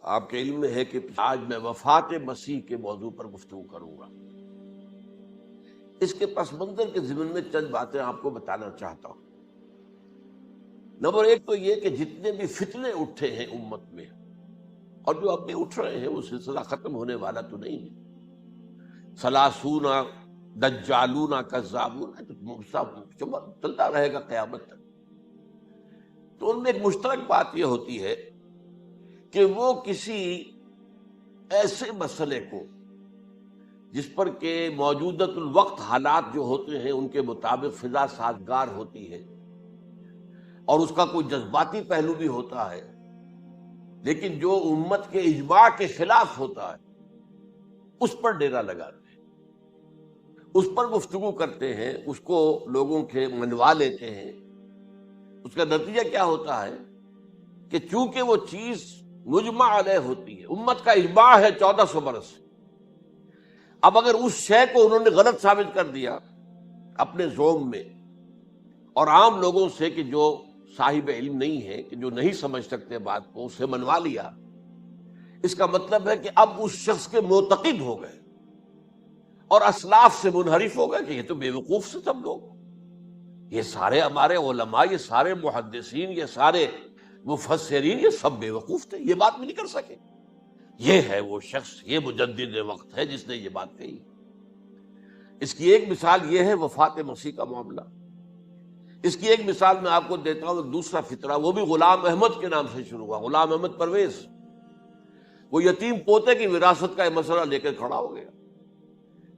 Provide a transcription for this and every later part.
آپ کے علم میں ہے کہ آج میں وفات مسیح کے موضوع پر گفتگو کروں گا۔ اس کے پس منظر کے ضمن میں چند باتیں آپ کو بتانا چاہتا ہوں۔ نمبر ایک تو یہ کہ جتنے بھی فتنے اٹھے ہیں امت میں، اور جو اب بھی اٹھ رہے ہیں، وہ سلسلہ ختم ہونے والا تو نہیں ہے۔ سلاسون دجالون کذابون چلتا رہے گا قیامت تک۔ تو ان میں ایک مشترک بات یہ ہوتی ہے کہ وہ کسی ایسے مسئلے کو جس پر کہ موجودۃ الوقت حالات جو ہوتے ہیں ان کے مطابق فضا سازگار ہوتی ہے اور اس کا کوئی جذباتی پہلو بھی ہوتا ہے، لیکن جو امت کے اجماع کے خلاف ہوتا ہے اس پر ڈیرا لگاتے ہیں، اس پر گفتگو کرتے ہیں، اس کو لوگوں کے منوا لیتے ہیں۔ اس کا نتیجہ کیا ہوتا ہے کہ چونکہ وہ چیز مجمع علیہ ہوتی ہے، امت کا اجماع ہے 1400 برس سے، اب اگر اس شے کو انہوں نے غلط ثابت کر دیا اپنے ذوم میں، اور عام لوگوں سے کہ جو صاحب علم نہیں ہے، کہ جو نہیں سمجھ سکتے بات کو، اسے منوا لیا، اس کا مطلب ہے کہ اب اس شخص کے معتقد ہو گئے اور اسلاف سے منحرف ہو گئے کہ یہ تو بے وقوف سے سب لوگ، یہ سارے ہمارے علماء، یہ سارے محدثین، یہ سارے مفسرین، یہ سب بے وقوف تھے، یہ بات بھی نہیں کر سکے۔ یہ ہے وہ شخص، یہ مجدد وقت ہے جس نے یہ بات کہی۔ اس کی ایک مثال یہ ہے وفات مسیح کا معاملہ۔ اس کی ایک مثال میں آپ کو دیتا ہوں، دوسرا فطرہ، وہ بھی غلام احمد کے نام سے شروع ہوا، غلام احمد پرویز۔ وہ یتیم پوتے کی وراثت کا یہ مسئلہ لے کر کھڑا ہو گیا۔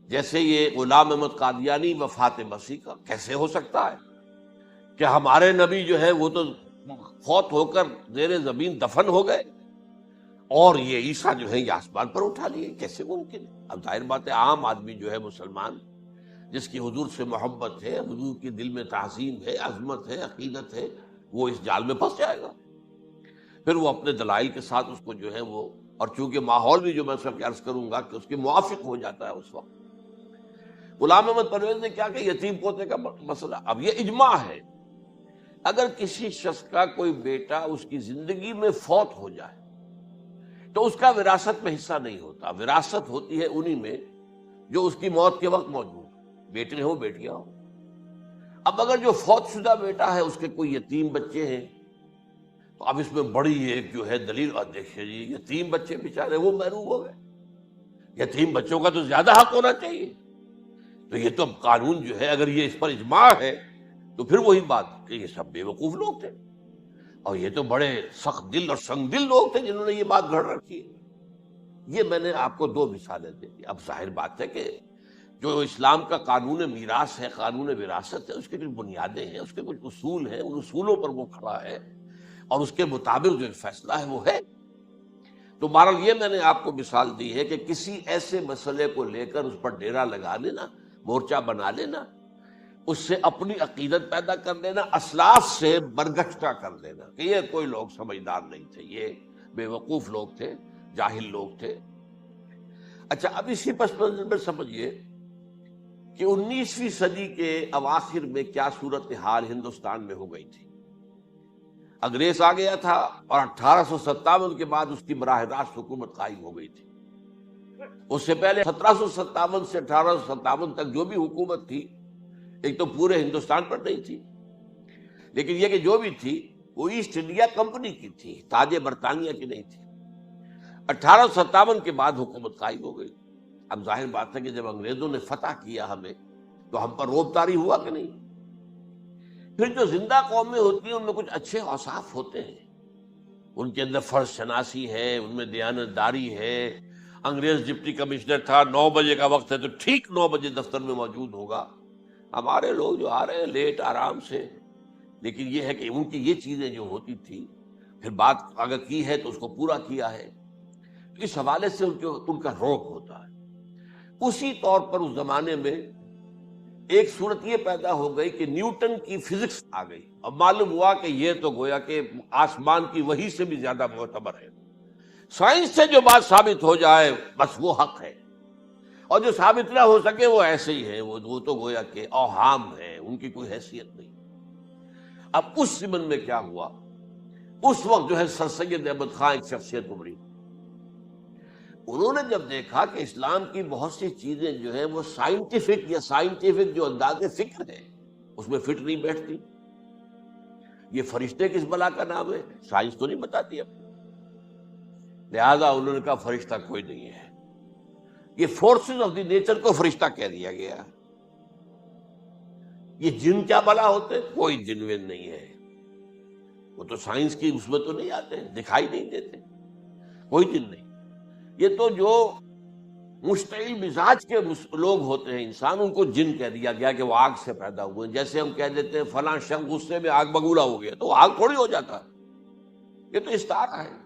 جیسے یہ غلام احمد قادیانی وفات مسیح کا کیسے ہو سکتا ہے کہ ہمارے نبی جو ہے وہ تو فوت ہو کر زیر زمین دفن ہو گئے اور یہ عیسیٰ جو ہے یہ آسمان پر اٹھا لیے، کیسے ممکن ہے؟ اب ظاہر بات ہے عام آدمی جو ہے مسلمان، جس کی حضور سے محبت ہے، حضور کی دل میں تعظیم ہے، عظمت ہے، عقیدت ہے، وہ اس جال میں پھنس جائے گا۔ پھر وہ اپنے دلائل کے ساتھ اس کو جو ہے وہ، اور چونکہ ماحول بھی جو میں سب عرض کروں گا کہ اس کے موافق ہو جاتا ہے اس وقت۔ غلام احمد پرویز نے کیا کہ یتیم پوتے کا مسئلہ، اب یہ اجماع ہے، اگر کسی شخص کا کوئی بیٹا اس کی زندگی میں فوت ہو جائے تو اس کا وراثت میں حصہ نہیں ہوتا، وراثت ہوتی ہے انہی میں جو اس کی موت کے وقت موجود، بیٹے ہوں بیٹیاں ہوں۔ اب اگر جو فوت شدہ بیٹا ہے اس کے کوئی یتیم بچے ہیں تو اب اس میں بڑی ایک جو ہے دلیل، اور دیکھیے جی یتیم بچے بیچارے وہ محروم ہو گئے، یتیم بچوں کا تو زیادہ حق ہونا چاہیے۔ تو یہ تو قانون جو ہے، اگر یہ اس پر اجماع ہے تو پھر وہی بات کہ یہ سب بے وقوف لوگ تھے، اور یہ تو بڑے سخت دل اور سنگ دل لوگ تھے جنہوں نے یہ بات گھڑ رکھی ہے۔ یہ میں نے آپ کو دو مثالیں دے دی۔ اب ظاہر بات ہے کہ جو اسلام کا قانون میراث ہے، قانون وراثت ہے، اس کے کچھ بنیادیں ہیں، اس کے کچھ اصول ہیں، ان اصولوں پر وہ کھڑا ہے اور اس کے مطابق جو فیصلہ ہے وہ ہے۔ تو بہرحال یہ میں نے آپ کو مثال دی ہے کہ کسی ایسے مسئلے کو لے کر اس پر ڈیرا لگا لینا، مورچہ بنا لینا، اس سے اپنی عقیدت پیدا کر لینا، اسلاف سے برگشتہ کر لینا کہ یہ کوئی لوگ سمجھدار نہیں تھے، یہ بے وقوف لوگ تھے، جاہل لوگ تھے۔ اچھا، اب اسی پس منظر میں سمجھیے کہ 19ویں صدی کے اواخر میں کیا صورتحال ہندوستان میں ہو گئی تھی۔ انگریز آ گیا تھا اور 1857 کے بعد اس کی براہ راست حکومت قائم ہو گئی تھی۔ اس سے پہلے 1757 سے 1857 تک جو بھی حکومت تھی، ایک تو پورے ہندوستان پر نہیں تھی، لیکن یہ کہ جو بھی تھی وہ ایسٹ انڈیا کمپنی کی تھی، تاج برطانیہ کی نہیں تھی۔ 1857 کے بعد حکومت قائم ہو گئی۔ اب ظاہر بات ہے کہ جب انگریزوں نے فتح کیا ہمیں تو ہم پر رعب طاری ہوا کہ نہیں۔ پھر جو زندہ قومیں ہوتی ہیں ان میں کچھ اچھے اوصاف ہوتے ہیں، ان کے اندر فرض شناسی ہے، ان میں دیانت داری ہے۔ انگریز ڈپٹی کمشنر تھا، 9 بجے کا وقت ہے تو ٹھیک 9 بجے دفتر میں موجود ہوگا۔ ہمارے لوگ جو آ رہے ہیں لیٹ آرام سے، لیکن یہ ہے کہ ان کی یہ چیزیں جو ہوتی تھی، پھر بات اگر کی ہے تو اس کو پورا کیا ہے، اس حوالے سے ان کا رعب ہوتا ہے۔ اسی طور پر اس زمانے میں ایک صورت یہ پیدا ہو گئی کہ نیوٹن کی فزکس آ گئی، اور معلوم ہوا کہ یہ تو گویا کہ آسمان کی وحی سے بھی زیادہ معتبر ہے۔ سائنس سے جو بات ثابت ہو جائے بس وہ حق ہے، اور جو ثابت نہ ہو سکے وہ ایسے ہی ہے، وہ تو گویا کہ اوہام ہے، ان کی کوئی حیثیت نہیں۔ اب اس ضمن میں کیا ہوا، اس وقت جو ہے سر سید احمد خان ایک شخصیت ابھری، انہوں نے جب دیکھا کہ اسلام کی بہت سی چیزیں جو ہیں وہ سائنٹیفک یا سائنٹیفک جو انداز فکر ہے اس میں فٹ نہیں بیٹھتی. یہ فرشتے کس بلا کا نام ہے؟ سائنس تو نہیں بتاتی اب. لہذا انہوں نے کہا فرشتہ کوئی نہیں ہے. یہ فورسز آف دی نیچر کو فرشتہ کہہ دیا گیا. یہ جن کیا بلا ہوتے؟ کوئی جن ون نہیں ہے. وہ تو سائنس کی اس میں تو نہیں آتے، دکھائی نہیں دیتے، کوئی جن نہیں. یہ تو جو مشتعل مزاج کے لوگ ہوتے ہیں انسان، ان کو جن کہہ دیا گیا کہ وہ آگ سے پیدا ہوئے. جیسے ہم کہہ دیتے ہیں فلاں شخص غصے میں آگ بگولا ہو گیا، تو آگ تھوڑی ہو جاتا. یہ تو استعارہ ہے.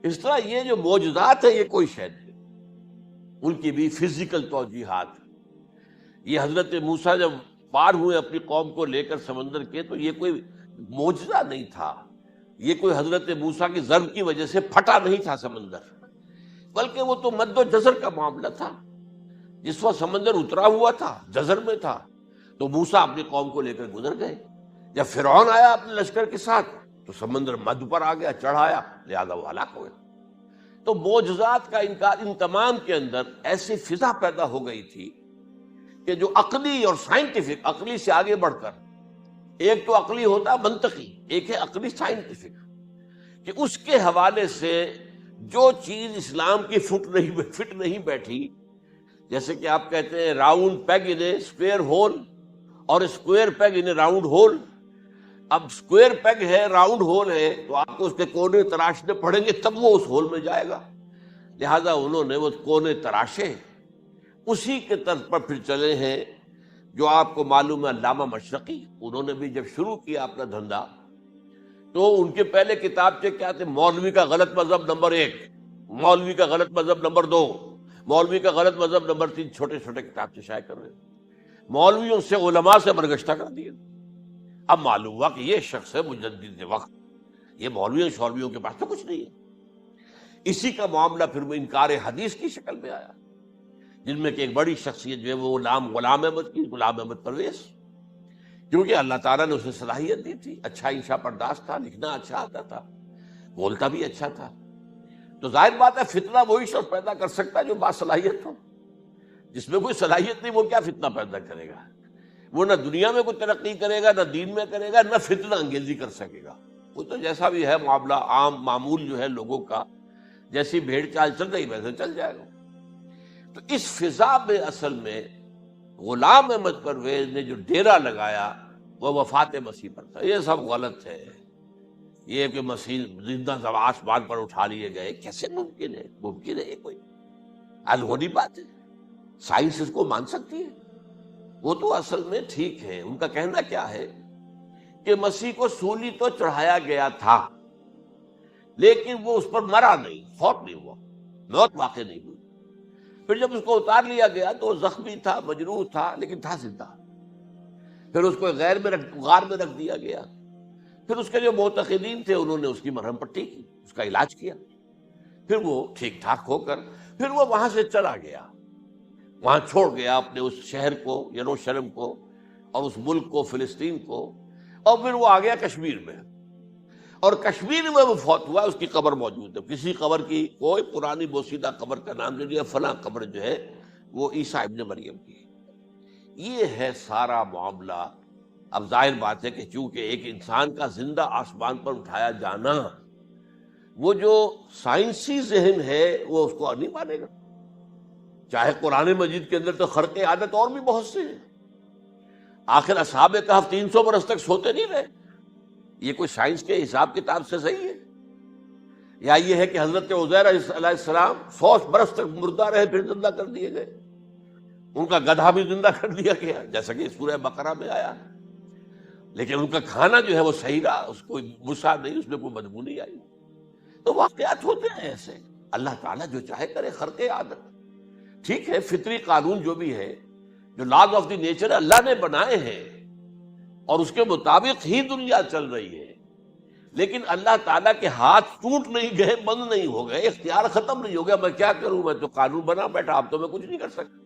اس طرح یہ جو معجزات ہیں یہ کوئی شے نہیں، ان کی بھی فزیکل توجیحات. یہ حضرت موسیٰ جب پار ہوئے اپنی قوم کو لے کر سمندر کے، تو یہ کوئی معجزہ نہیں تھا. یہ کوئی حضرت موسیٰ کی ضرب کی وجہ سے پھٹا نہیں تھا سمندر، بلکہ وہ تو مد و جزر کا معاملہ تھا. جس وقت سمندر اترا ہوا تھا، جزر میں تھا، تو موسیٰ اپنی قوم کو لے کر گزر گئے. جب فرعون آیا اپنے لشکر کے ساتھ تو سمندر مد پر آ گیا، چڑھایا، لہذا وہ ہلاک ہو گیا. تو معجزات کا انکار، ان تمام کے اندر ایسی فضا پیدا ہو گئی تھی کہ جو عقلی اور سائنٹیفک، عقلی سے آگے بڑھ کر، ایک تو عقلی ہوتا ہے منطقی، ایک ہے عقلی سائنٹیفک، کہ اس کے حوالے سے جو چیز اسلام کی فٹ نہیں بیٹھی. جیسے کہ آپ کہتے ہیں round peg in a square hole اور square peg in a round hole. اب اسکوئر پیگ ہے، راؤنڈ ہول ہے، تو آپ کو اس کے کونے تراشنے پڑیں گے تب وہ اس ہول میں جائے گا. لہذا انہوں نے وہ کونے تراشے، اسی کے طرز پر پھر چلے ہیں. جو آپ کو معلوم ہے علامہ مشرقی، انہوں نے بھی جب شروع کیا اپنا دھندا، تو ان کے پہلے کتابچے کیا تھے؟ مولوی کا غلط مذہب نمبر 1، مولوی کا غلط مذہب نمبر 2، مولوی کا غلط مذہب نمبر 3. چھوٹے چھوٹے کتابچے شائع کر رہے ہیں. مولویوں سے علماء سے برگشتہ کر دیے. اب معلوم ہوا کہ یہ شخص ہے مجدد وقت، یہ مولویوں شولویوں کے پاس تو کچھ نہیں ہے. اسی کا معاملہ پھر وہ انکار حدیث کی شکل میں آیا، جن میں کہ ایک بڑی شخصیت جو ہے وہ غلام احمد کی، غلام احمد پرویز، کیونکہ اللہ تعالیٰ نے اسے صلاحیت دی تھی، اچھا انشا پرداز تھا، لکھنا اچھا آتا تھا، بولتا بھی اچھا تھا. تو ظاہر بات ہے فتنہ وہی شخص پیدا کر سکتا ہے جو باصلاحیت ہو. جس میں کوئی صلاحیت نہیں وہ کیا فتنہ پیدا کرے گا؟ وہ نہ دنیا میں کوئی ترقی کرے گا، نہ دین میں کرے گا، نہ فتنہ انگیزی کر سکے گا. وہ تو جیسا بھی ہے معاملہ عام معمول جو ہے لوگوں کا، جیسی بھیڑ چال چل رہی ویسے چل جائے گا. تو اس فضا میں اصل میں غلام احمد پرویز نے جو ڈیرا لگایا وہ وفات مسیح پر تھا. یہ سب غلط ہے. یہ کہ مسیح زندہ آسمان پر اٹھا لیے گئے، کیسے ممکن ہے؟ ممکن ہے یہ کوئی الہونی بات ہے؟ سائنس اس کو مان سکتی ہے؟ وہ تو اصل میں ٹھیک ہے. ان کا کہنا کیا ہے کہ مسیح کو سولی تو چڑھایا گیا تھا، لیکن وہ اس پر مرا نہیں، فوت نہیں ہوا، موت واقع نہیں ہوئی. پھر جب اس کو اتار لیا گیا تو وہ زخمی تھا، مجروح تھا، لیکن تھا زندہ. پھر اس کو غار میں رکھ دیا گیا. پھر اس کے جو معتقدین تھے انہوں نے اس کی مرہم پٹی کی، اس کا علاج کیا. پھر وہ ٹھیک ٹھاک ہو کر پھر وہ وہاں سے چلا گیا، وہاں چھوڑ گیا اپنے اس شہر کو، یروشلم کو، اور اس ملک کو، فلسطین کو. اور پھر وہ آ گیا کشمیر میں، اور کشمیر میں وہ فوت ہوا. اس کی قبر موجود ہے. کسی قبر کی کوئی پرانی بوسیدہ قبر کا نام جو دیا، فلاں قبر جو ہے وہ عیسیٰ ابن مریم کی. یہ ہے سارا معاملہ. اب ظاہر بات ہے کہ چونکہ ایک انسان کا زندہ آسمان پر اٹھایا جانا، وہ جو سائنسی ذہن ہے وہ اس کو نہیں مانے گا. چاہے قرآن مجید کے اندر تو خرق عادت اور بھی بہت سے ہیں. آخر اصحاب کہف 300 برس تک سوتے نہیں رہے. یہ کوئی سائنس کے حساب کتاب سے صحیح ہے؟ یا یہ ہے کہ حضرت عزیر علیہ السلام 100 برس تک مردہ رہے پھر زندہ کر دیے گئے؟ ان کا گدھا بھی زندہ کر دیا گیا جیسا کہ سورہ بقرہ میں آیا، لیکن ان کا کھانا جو ہے وہ صحیح رہا، اس کو مسا نہیں، اس میں کوئی بدبو نہیں آئی. تو واقعات ہوتے ہیں ایسے. اللہ تعالیٰ جو چاہے کرے. خرق عادت ٹھیک ہے، فطری قانون جو بھی ہے، جو لاز آف دی نیچر اللہ نے بنائے ہیں اور اس کے مطابق ہی دنیا چل رہی ہے. لیکن اللہ تعالیٰ کے ہاتھ ٹوٹ نہیں گئے، بند نہیں ہو گئے، اختیار ختم نہیں ہو گیا. میں کیا کروں؟ میں تو قانون بنا بیٹھا، اب تو میں کچھ نہیں کر سکتا.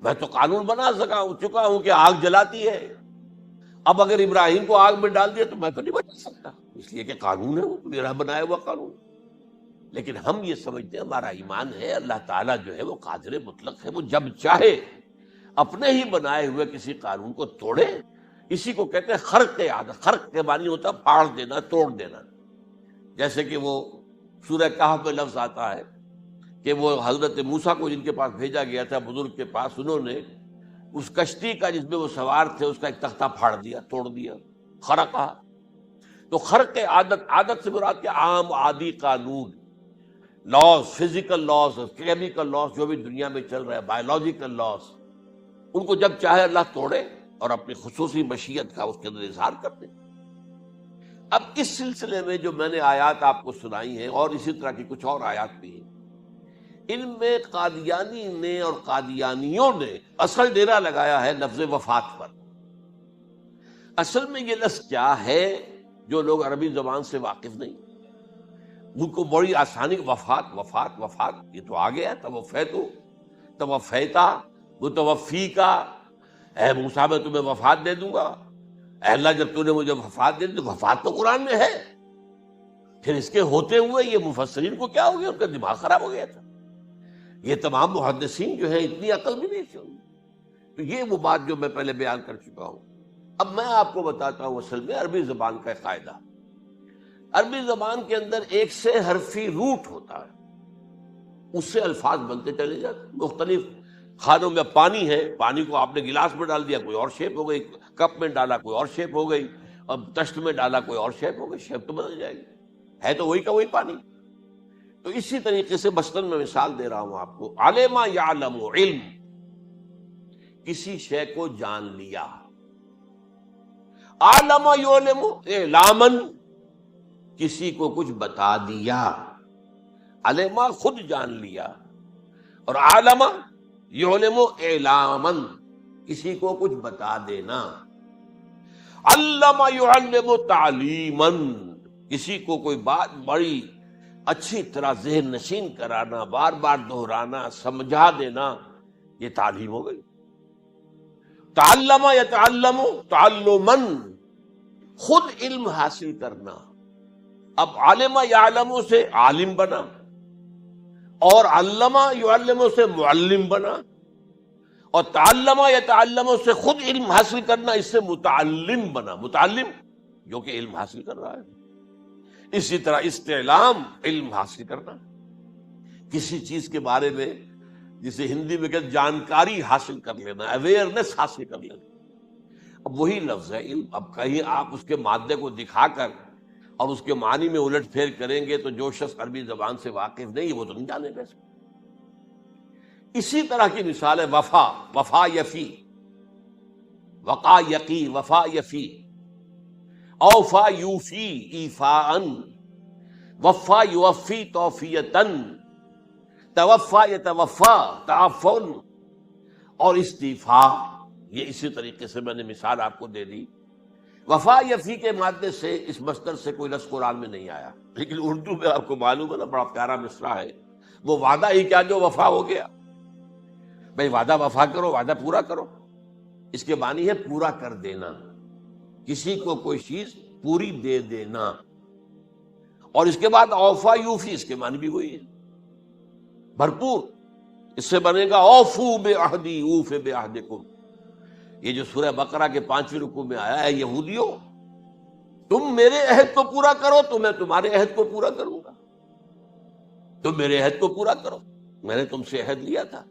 میں تو قانون بنا چکا ہوں کہ آگ جلاتی ہے. اب اگر ابراہیم کو آگ میں ڈال دیا تو میں تو نہیں بچا سکتا، اس لیے کہ قانون ہے، وہ میرا بنایا ہوا قانون. لیکن ہم یہ سمجھتے ہیں ہمارا ایمان ہے اللہ تعالیٰ جو ہے وہ قادر مطلق ہے، وہ جب چاہے اپنے ہی بنائے ہوئے کسی قانون کو توڑے. اسی کو کہتے ہیں خرق عادت. خرق کے معنی ہوتا ہے پھاڑ دینا، توڑ دینا. جیسے کہ وہ سورہ کہف میں لفظ آتا ہے کہ وہ حضرت موسیٰ کو جن کے پاس بھیجا گیا تھا، بزرگ کے پاس، انہوں نے اس کشتی کا جس میں وہ سوار تھے اس کا ایک تختہ پھاڑ دیا، توڑ دیا، خرقہ. تو خرق عادت، عادت سے مراد کیا؟ عام عادی قانون، laws, physical laws, chemical laws, جو بھی دنیا میں چل رہا ہے، بایولوجیکل لاز، ان کو جب چاہے اللہ توڑے اور اپنی خصوصی مشیت کا اس کے اندر اظہار کر دے. اب اس سلسلے میں جو میں نے آیات آپ کو سنائی ہیں اور اسی طرح کی کچھ اور آیات بھی ہیں، ان میں قادیانی نے اور قادیانیوں نے اصل ڈیرا لگایا ہے لفظ وفات پر. اصل میں یہ لفظ کیا ہے جو لوگ عربی زبان سے واقف نہیں، ان کو بڑی آسانی، وفات وفات وفات، یہ تو آ گیا. توفیتو، توفیتا، متوفی کا، اے موسیٰ میں تمہیں وفات دے دوں گا. اے اللہ جب تو نے مجھے وفات دے دی، تو وفات تو قرآن میں ہے. پھر اس کے ہوتے ہوئے یہ مفسرین کو کیا ہو گیا؟ ان کا دماغ خراب ہو گیا تھا. یہ تمام محدثین جو ہیں اتنی عقل بھی نہیں تھی. تو یہ وہ بات جو میں پہلے بیان کر چکا ہوں. اب میں آپ کو بتاتا ہوں اصل میں عربی زبان کا قاعدہ. عربی زبان کے اندر ایک سے حرفی روٹ ہوتا ہے، اس سے الفاظ بنتے چلے جاتے ہیں. مختلف خانوں میں پانی ہے، پانی کو آپ نے گلاس میں ڈال دیا، کوئی اور شیپ ہو گئی. کپ میں ڈالا، کوئی اور شیپ ہو گئی. اور تشت میں ڈالا، کوئی اور شیپ ہو گئی. شیپ تو بدل جائے گی، ہے تو وہی کا وہی پانی. تو اسی طریقے سے مثلاً میں مثال دے رہا ہوں آپ کو. علم یعلم، علم، کسی شے کو جان لیا. علم یعلم، اعلامن، کسی کو کچھ بتا دیا. علما خود جان لیا، اور علم یعلم اعلامن، کسی کو کچھ بتا دینا. علم یعلم تعلیمن، کسی کو کوئی بات بڑی اچھی طرح ذہن نشین کرانا، بار بار دہرانا، سمجھا دینا، یہ تعلیم ہو گئی. تعلم یتعلم تعلمن، خود علم حاصل کرنا. اب علم یعلم سے عالم بنا، اور علم یعلم سے معلم بنا، اور تعلم یتعلم سے خود علم حاصل کرنا، اس سے متعلم بنا. متعلم جو کہ علم حاصل کر رہا ہے. اسی طرح استعلام، علم حاصل کرنا، کسی چیز کے بارے میں جسے ہندی میں کہتے جانکاری حاصل کر لینا، اویئرنس حاصل کر لینا. اب وہی لفظ ہے علم. اب کہیں آپ اس کے مادے کو دکھا کر اور اس کے معنی میں الٹ پھیر کریں گے تو جو شخص عربی زبان سے واقف نہیں وہ تو نہیں جانے گا اس کو. اسی طرح کی مثال ہے وفا، وفا یفی، وقا یقی، وفا یفی، اوفا یوفی ایفاءن، وفا یوفی توفیتن، توفا یتوفا تعفن، اور استیفا. یہ اسی طریقے سے میں نے مثال آپ کو دے دی. وفا یفی کے مادے سے اس مصدر سے کوئی لفظ قرآن میں نہیں آیا، لیکن اردو میں آپ کو معلوم ہے نا، بڑا پیارا مصرع ہے. وہ وعدہ ہی کیا جو وفا ہو گیا. بھئی وعدہ وفا کرو، وعدہ پورا کرو. اس کے معنی ہے پورا کر دینا، کسی کو کوئی چیز پوری دے دینا. اور اس کے بعد اوفا یوفی، اس کے معنی بھی وہی ہے، بھرپور. اس سے بنے گا اوفو بعہدی اوف بعہدکم. یہ جو سورہ بقرہ کے 5ویں رکوع میں آیا ہے، یہودیوں تم میرے عہد کو پورا کرو تو میں تمہارے عہد کو پورا کروں گا. تم میرے عہد کو پورا کرو. میں نے تم سے عہد لیا تھا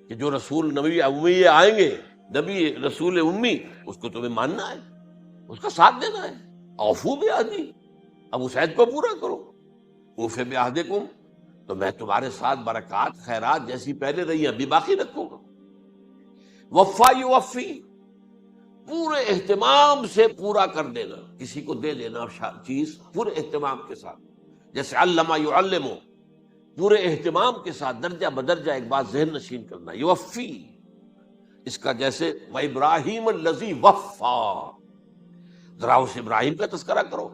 کہ جو رسول نبی امی آئیں گے، نبی رسول امی، اس کو تمہیں ماننا ہے، اس کا ساتھ دینا ہے. اوفو بعہدی، اب اس عہد کو پورا کرو. اوف بعہدکم، تو میں تمہارے ساتھ برکات خیرات جیسی پہلے رہی ابھی باقی رکھوں گا. وفا یوفی، پورے اہتمام سے پورا کر دینا، کسی کو دے دینا چیز پورے اہتمام کے ساتھ. جیسے علم یعلم، پورے اہتمام کے ساتھ درجہ بدرجہ ایک بات ذہن نشین کرنا. یوفی، اس کا جیسے وَإِبْرَاهِيمَ الَّذِي وَفَّى، ذرا اس ابراہیم کا تذکرہ کرو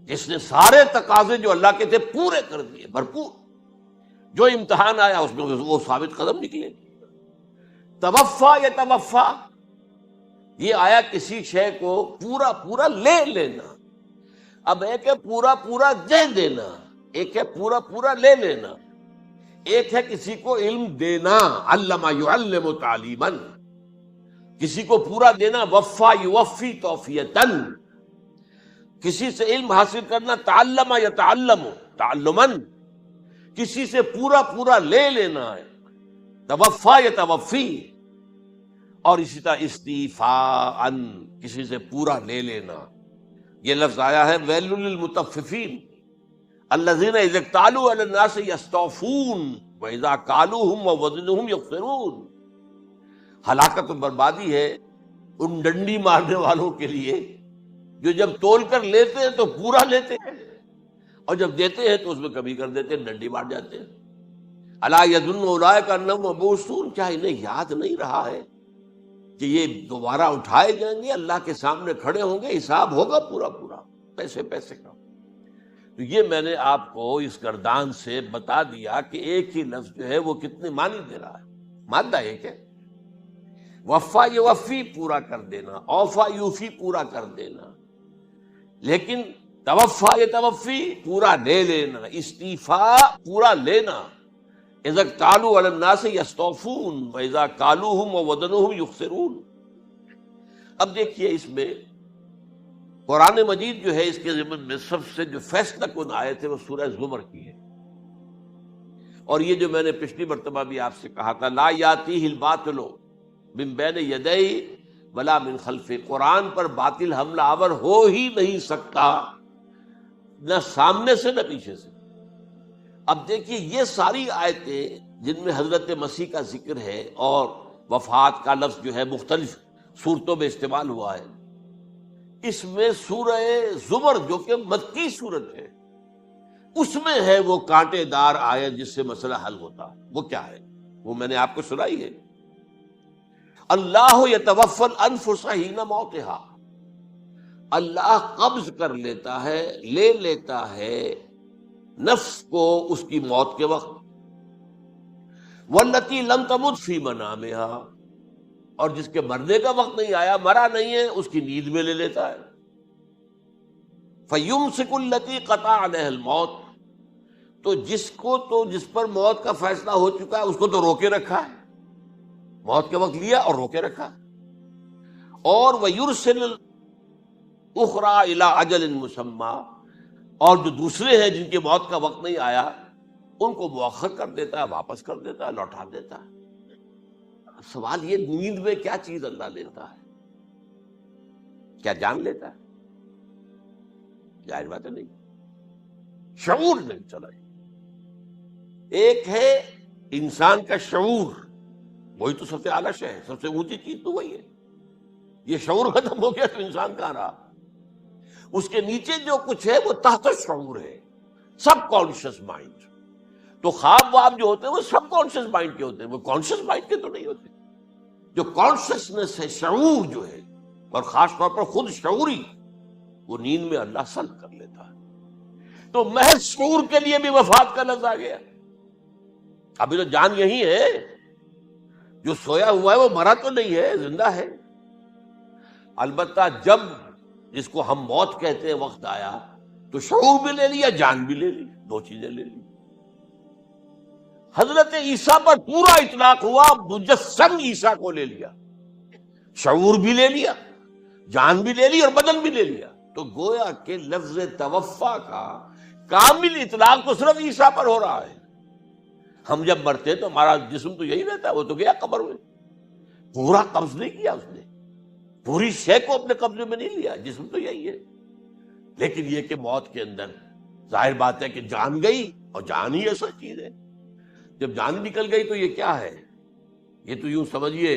جس نے سارے تقاضے جو اللہ کے تھے پورے کر دیے، بھرپور. جو امتحان آیا اس میں وہ ثابت قدم نکلے. توفا یا توفا، یہ آیا کسی شے کو پورا پورا لے لینا. اب ایک ہے پورا پورا دے دینا، ایک ہے پورا پورا لے لینا، ایک ہے کسی کو علم دینا، علم یعلم تعلیما، کسی کو پورا دینا، وفا یوفی توفیتن، کسی سے علم حاصل کرنا، تعلم یتعلم تعلما، کسی سے پورا پورا لے لینا ہے، توفا یتوفی، اور اسی طرح استیفاء، کسی سے پورا لے لینا۔ یہ لفظ آیا ہے ویل للمطففین الذین اذا اکتالوا علی الناس یستوفون واذا کالوہم ووزنوہم یخسرون۔ ہلاکت و بربادی ہے ان ڈنڈی مارنے والوں کے لیے جو جب تول کر لیتے ہیں تو پورا لیتے ہیں، اور جب دیتے ہیں تو اس میں کمی کر دیتے ہیں، ڈنڈی مار جاتے ہیں۔ الا یظن اولئک انہم مبعوثون، کیا انہیں یاد نہیں رہا ہے کہ یہ دوبارہ اٹھائے جائیں گے، اللہ کے سامنے کھڑے ہوں گے، حساب ہوگا پورا پورا پیسے پیسے کا۔ تو یہ میں نے آپ کو اس گردان سے بتا دیا کہ ایک ہی لفظ جو ہے وہ کتنے معنی دے رہا ہے۔ مادہ ایک ہے، وفا یوفی پورا کر دینا، اوفا یوفی پورا کر دینا، لیکن توفا یتوفی پورا لے لینا، استیفاء پورا لینا، اذا اکتالوا علی الناس یستوفون واذا کالوہم ووزنوہم یخسرون۔ اب دیکھیے اس میں قرآن مجید جو ہے اس کے ضمن میں سب سے جو فیصلہ کن آیت ہے وہ سورہ زمر کی ہے، اور یہ جو میں نے پچھلی مرتبہ بھی آپ سے کہا تھا، لا یاتیہ الباطل من بین یدیہ ولا من خلفہ، قرآن پر باطل حملہ آور ہو ہی نہیں سکتا، نہ سامنے سے نہ پیچھے سے۔ اب دیکھیے یہ ساری آیتیں جن میں حضرت مسیح کا ذکر ہے اور وفات کا لفظ جو ہے مختلف صورتوں میں استعمال ہوا ہے، اس میں سورہ زمر جو کہ مکی صورت ہے اس میں ہے وہ کانٹے دار آیت جس سے مسئلہ حل ہوتا ہے۔ وہ کیا ہے؟ وہ میں نے آپ کو سنائی ہے، اللہ یتوفی الانفس حین موتہا، اللہ قبض کر لیتا ہے، لے لیتا ہے نفس کو اس کی موت کے وقت، واللتی لم تمت فی منامہا، اور جس کے مرنے کا وقت نہیں آیا، مرا نہیں ہے، اس کی نیند میں لے لیتا ہے، فیمسک التی قطع علیہ الموت، تو جس پر موت کا فیصلہ ہو چکا ہے اس کو تو روکے رکھا ہے، موت کے وقت لیا اور روکے رکھا، اور ویرسل اخرى الی اجل مسمى، اور جو دوسرے ہیں جن کی موت کا وقت نہیں آیا ان کو مؤخر کر دیتا ہے، واپس کر دیتا ہے، لوٹا دیتا ہے۔ سوال یہ، نیند میں کیا چیز اللہ لیتا ہے؟ کیا جان لیتا ہے؟ ظاہر بات ہے نہیں، شعور نہیں چلا۔ ایک ہے انسان کا شعور، وہی تو سب سے اعلیٰ شے ہے، سب سے اونچی چیز تو وہی ہے۔ یہ شعور ختم ہو گیا تو انسان کہاں رہا؟ اس کے نیچے جو کچھ ہے وہ تحت شعور ہے، سب کانشیس مائنڈ۔ تو خواب واب جو ہوتے ہیں وہ سب کانشیس مائنڈ کے ہوتے ہیں، وہ کانشیس مائنڈ کے تو نہیں ہوتے۔ جو کانشیسنس ہے، شعور جو ہے، اور خاص طور پر خود شعوری، وہ نیند میں اللہ سلب کر لیتا ہے۔ تو محض شعور کے لیے بھی وفات کا لفظ آ گیا۔ ابھی تو جان یہی ہے، جو سویا ہوا ہے وہ مرا تو نہیں ہے، زندہ ہے۔ البتہ جب جس کو ہم موت کہتے ہیں وقت آیا تو شعور بھی لے لیا، جان بھی لے لی، دو چیزیں لے لی۔ حضرت عیسیٰ پر پورا اطلاق ہوا، مجسم عیسیٰ کو لے لیا، شعور بھی لے لیا، جان بھی لے لی اور بدن بھی لے لیا۔ تو گویا کہ لفظ توفا کا کامل اطلاق تو صرف عیسیٰ پر ہو رہا ہے۔ ہم جب مرتے تو ہمارا جسم تو یہی رہتا ہے، وہ تو گیا قبر میں، پورا قبض نہیں کیا اس نے، پوری شے کو اپنے قبضے میں نہیں لیا، جسم تو یہی ہے۔ لیکن یہ کہ موت کے اندر ظاہر بات ہے کہ جان گئی، اور جان ہی ایسا چیز ہے، جب جان نکل گئی تو یہ کیا ہے؟ یہ تو یوں سمجھیے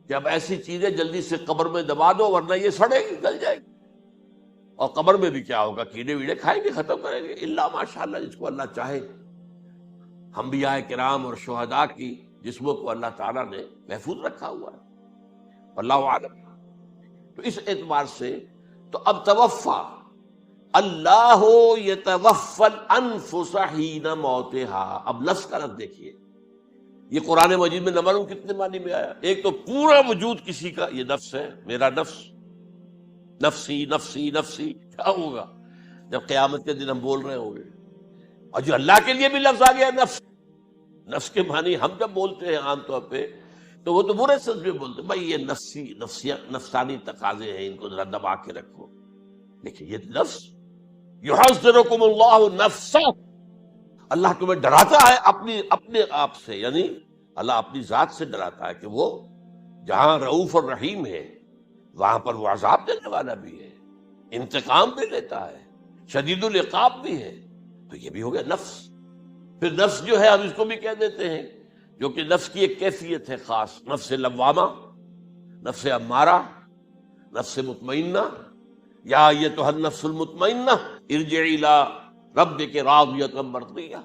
کہ اب ایسی چیزیں جلدی سے قبر میں دبا دو ورنہ یہ سڑے گی، گل جائے گی، اور قبر میں بھی کیا ہوگا؟ کیڑے ویڑے کھائیں گے، ختم کریں گے، الا ماشاءاللہ جس کو اللہ چاہے۔ انبیاء کرام اور شہداء کی جسموں کو اللہ تعالیٰ نے محفوظ رکھا ہوا ہے، واللہ عالم۔ تو اس اعتبار سے تو اب توفا، اللہ یتوفی الانفس حین موتہا، اب لفظ کا لفظ دیکھیے، یہ قرآن مجید میں نہ معلوم کتنے معنی میں آیا۔ ایک تو پورا وجود کسی کا، یہ نفس ہے، میرا نفس، نفسی نفسی نفسی، کیا ہوگا جب قیامت کے دن ہم بول رہے ہوں گے؟ اور جو اللہ کے لیے بھی لفظ آ گیا نفس، نفس کے معنی ہم جب بولتے ہیں عام طور پہ تو وہ تو برے سمجھ میں بولتے ہیں، بھائی یہ نفسانی تقاضے ہیں، ان کو ذرا دبا کے رکھو. لیکن یہ لفظ یحذرکم اللہ نفسہ، اللہ تمہیں ڈراتا ہے اپنے آپ سے، یعنی اللہ اپنی ذات سے ڈراتا ہے کہ وہ جہاں رؤوف اور رحیم ہے وہاں پر وہ عذاب دینے والا بھی ہے، انتقام بھی لیتا ہے، شدید العقاب بھی ہے. تو یہ بھی ہو گیا نفس. پھر نفس جو ہے ہم اس کو بھی کہہ دیتے ہیں، جو کہ نفس کی ایک کیفیت ہے خاص، نفس لوامہ، نفس امارہ، نفس مطمئنہ. یا ایتھا النفس المطمئنہ ارجعی الی ربک راضیۃ مرضیہ.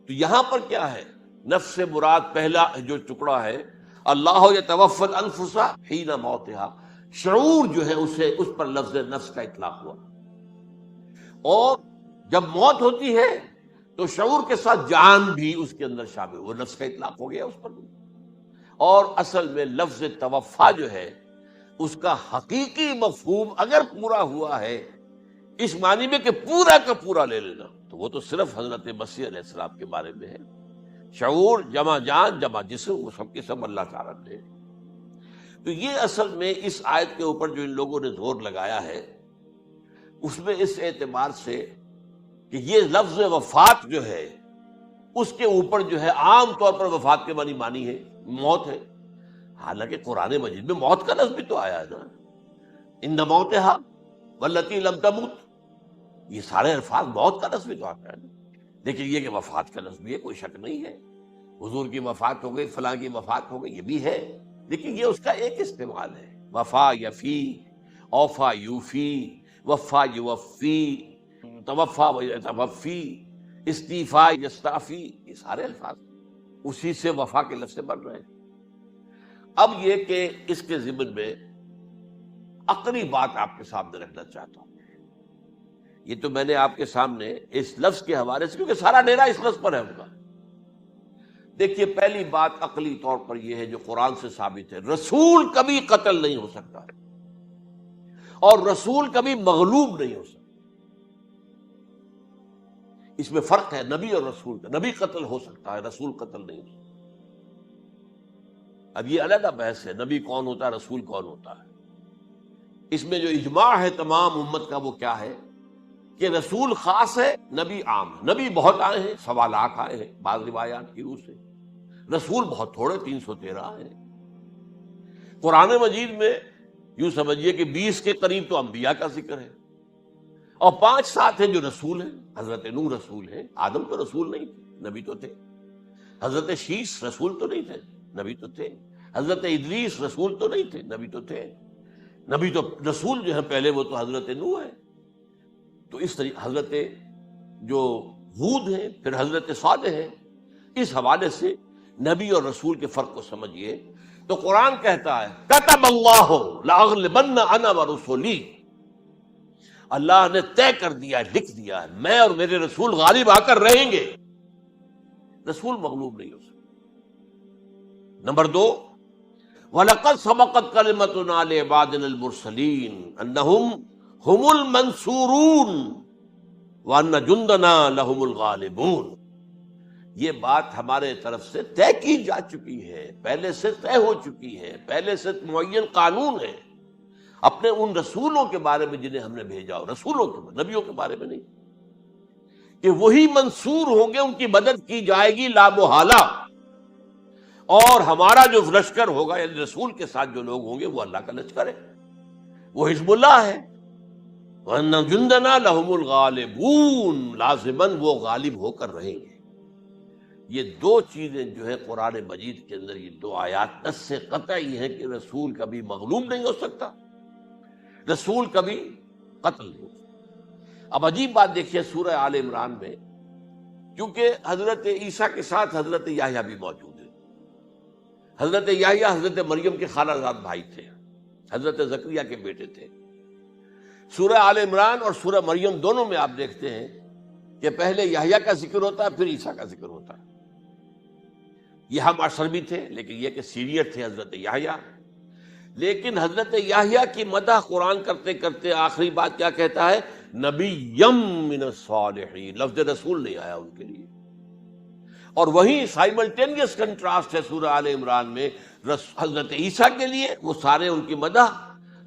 تو یہاں پر کیا ہے؟ نفس سے مراد پہلا جو ٹکڑا ہے اللہ یتوفی الانفس حین موتہا، شعور جو ہے اس پر لفظ نفس کا اطلاق ہوا. اور جب موت ہوتی ہے تو شعور کے ساتھ جان بھی اس کے اندر شامل، وہ نفس کا اطلاق ہو گیا اس پر. اور اصل میں لفظ توفا جو ہے اس کا حقیقی مفہوم اگر پورا ہوا ہے اس معنی میں کہ پورا کا پورا لے لینا، تو وہ تو صرف حضرت مسیح علیہ السلام کے بارے میں ہے. شعور جمع جان جمع جسم، وہ سب کے سب اللہ تعالیٰ نے. تو یہ اصل میں اس آیت کے اوپر جو ان لوگوں نے زور لگایا ہے اس میں اس اعتبار سے کہ یہ لفظ وفات جو ہے اس کے اوپر جو ہے عام طور پر وفات کے معنی ہے موت ہے. حالانکہ قرآن مجید میں موت کا لفظ بھی تو آیا ہے نا، ان موتہا واللتی لم تمت، یہ سارے الفاظ موت کا لفظ بھی تو آتا ہے نا. لیکن یہ کہ وفات کا لفظ بھی ہے، کوئی شک نہیں ہے. حضور کی وفات ہو گئی، فلاں کی وفات ہو گئی، یہ بھی ہے، لیکن یہ اس کا ایک استعمال ہے. وفا یفی، اوفا یوفی، وفا یوفی، توفا یتوفی، استیفا یستعفی، یہ سارے الفاظ اسی سے وفا کے لفظ سے بن رہے ہیں. اب یہ کہ اس کے ضمن میں عقلی بات آپ کے سامنے رکھنا چاہتا ہوں. یہ تو میں نے آپ کے سامنے اس لفظ کے حوالے سے، کیونکہ سارا ڈیرا اس لفظ پر ہے ان کا. دیکھیے پہلی بات عقلی طور پر یہ ہے جو قرآن سے ثابت ہے، رسول کبھی قتل نہیں ہو سکتا اور رسول کبھی مغلوب نہیں ہو سکتا. اس میں فرق ہے نبی اور رسول کا. نبی قتل ہو سکتا ہے، رسول قتل نہیں ہو سکتا. اب یہ علیحدہ بحث ہے نبی کون ہوتا ہے، رسول کون ہوتا ہے. اس میں جو اجماع ہے تمام امت کا وہ کیا ہے کہ رسول خاص ہے، نبی عام ہے. نبی بہت آئے ہیں، 1.25 لاکھ آئے ہیں بعض روایات کی روح سے. رسول بہت تھوڑے، 313 آئے ہیں. قرآن مجید میں یوں سمجھیے کہ 20 کے قریب تو انبیاء کا ذکر ہے اور 5-7 ہیں جو رسول ہیں. حضرت نوح رسول ہیں، آدم تو رسول نہیں تھے، نبی تو تھے. حضرت شیش رسول تو نہیں تھے، نبی تو تھے. حضرت ادریس رسول تو نہیں تھے، نبی تو تھے. نبی تو رسول جو ہے پہلے وہ تو حضرت نوح ہے. تو اس طریقے حضرت جو ہود ہیں، پھر حضرت صالح ہیں. اس حوالے سے نبی اور رسول کے فرق کو سمجھیے. تو قرآن کہتا ہے کتب اللہ لاغلبن انا ورسلی، اللہ نے طے کر دیا ہے، لکھ دیا ہے، میں اور میرے رسول غالب آ کر رہیں گے. رسول مغلوب نہیں ہو سکتا. نمبر 2، وَلَقَدْ سَبَقَتْ كَلِمَتُنَا لِعِبَادِنَا الْمُرْسَلِينَ أَنَّهُمْ هُمُ الْمَنْصُورُونَ وَأَنَّ جُنْدَنَا لَهُمُ الْغَالِبُونَ. یہ بات ہمارے طرف سے طے کی جا چکی ہے، پہلے سے طے ہو چکی ہے، پہلے سے معین قانون ہے اپنے ان رسولوں کے بارے میں جنہیں ہم نے بھیجا ہو. رسولوں کے بارے، نبیوں کے بارے میں نہیں، کہ وہی منصور ہوں گے، ان کی مدد کی جائے گی لا محالہ. اور ہمارا جو لشکر ہوگا یعنی رسول کے ساتھ جو لوگ ہوں گے وہ اللہ کا لشکر ہے، وہ حزب اللہ ہے. وَأَنَّ جُنْدَنَا لَهُمُ الْغَالِبُونَ، لازماً وہ غالب ہو کر رہیں گے. یہ 2 چیزیں جو ہے قرآن مجید کے اندر، یہ 2 آیات نص سے قطعی ہیں کہ رسول کبھی مغلوب نہیں ہو سکتا، رسول کبھی قتل نہیں ہو سکتا. اب عجیب بات دیکھیے سورہ آل عمران میں، کیونکہ حضرت عیسیٰ کے ساتھ حضرت یحییٰ بھی موجود ہے. حضرت یحییٰ حضرت مریم کے خالہ زاد بھائی تھے، حضرت زکریا کے بیٹے تھے. سورہ آل عمران اور سورہ مریم دونوں میں آپ دیکھتے ہیں کہ پہلے یحییٰ کا ذکر ہوتا ہے، پھر عیسیٰ کا ذکر ہوتا ہے. یہ ہم عصر بھی تھے، لیکن یہ کہ سینئر تھے حضرت یحییٰ. لیکن حضرت یحییٰ کی مدح قرآن کرتے کرتے آخری بات کیا کہتا ہے، نبیم من الصالحین، لفظ رسول نہیں آیا ان کے لیے۔ اور وہیں سائملٹینیس کنٹراسٹ ہے سورہ آل عمران میں حضرت عیسیٰ کے لیے، وہ سارے ان کی مدح،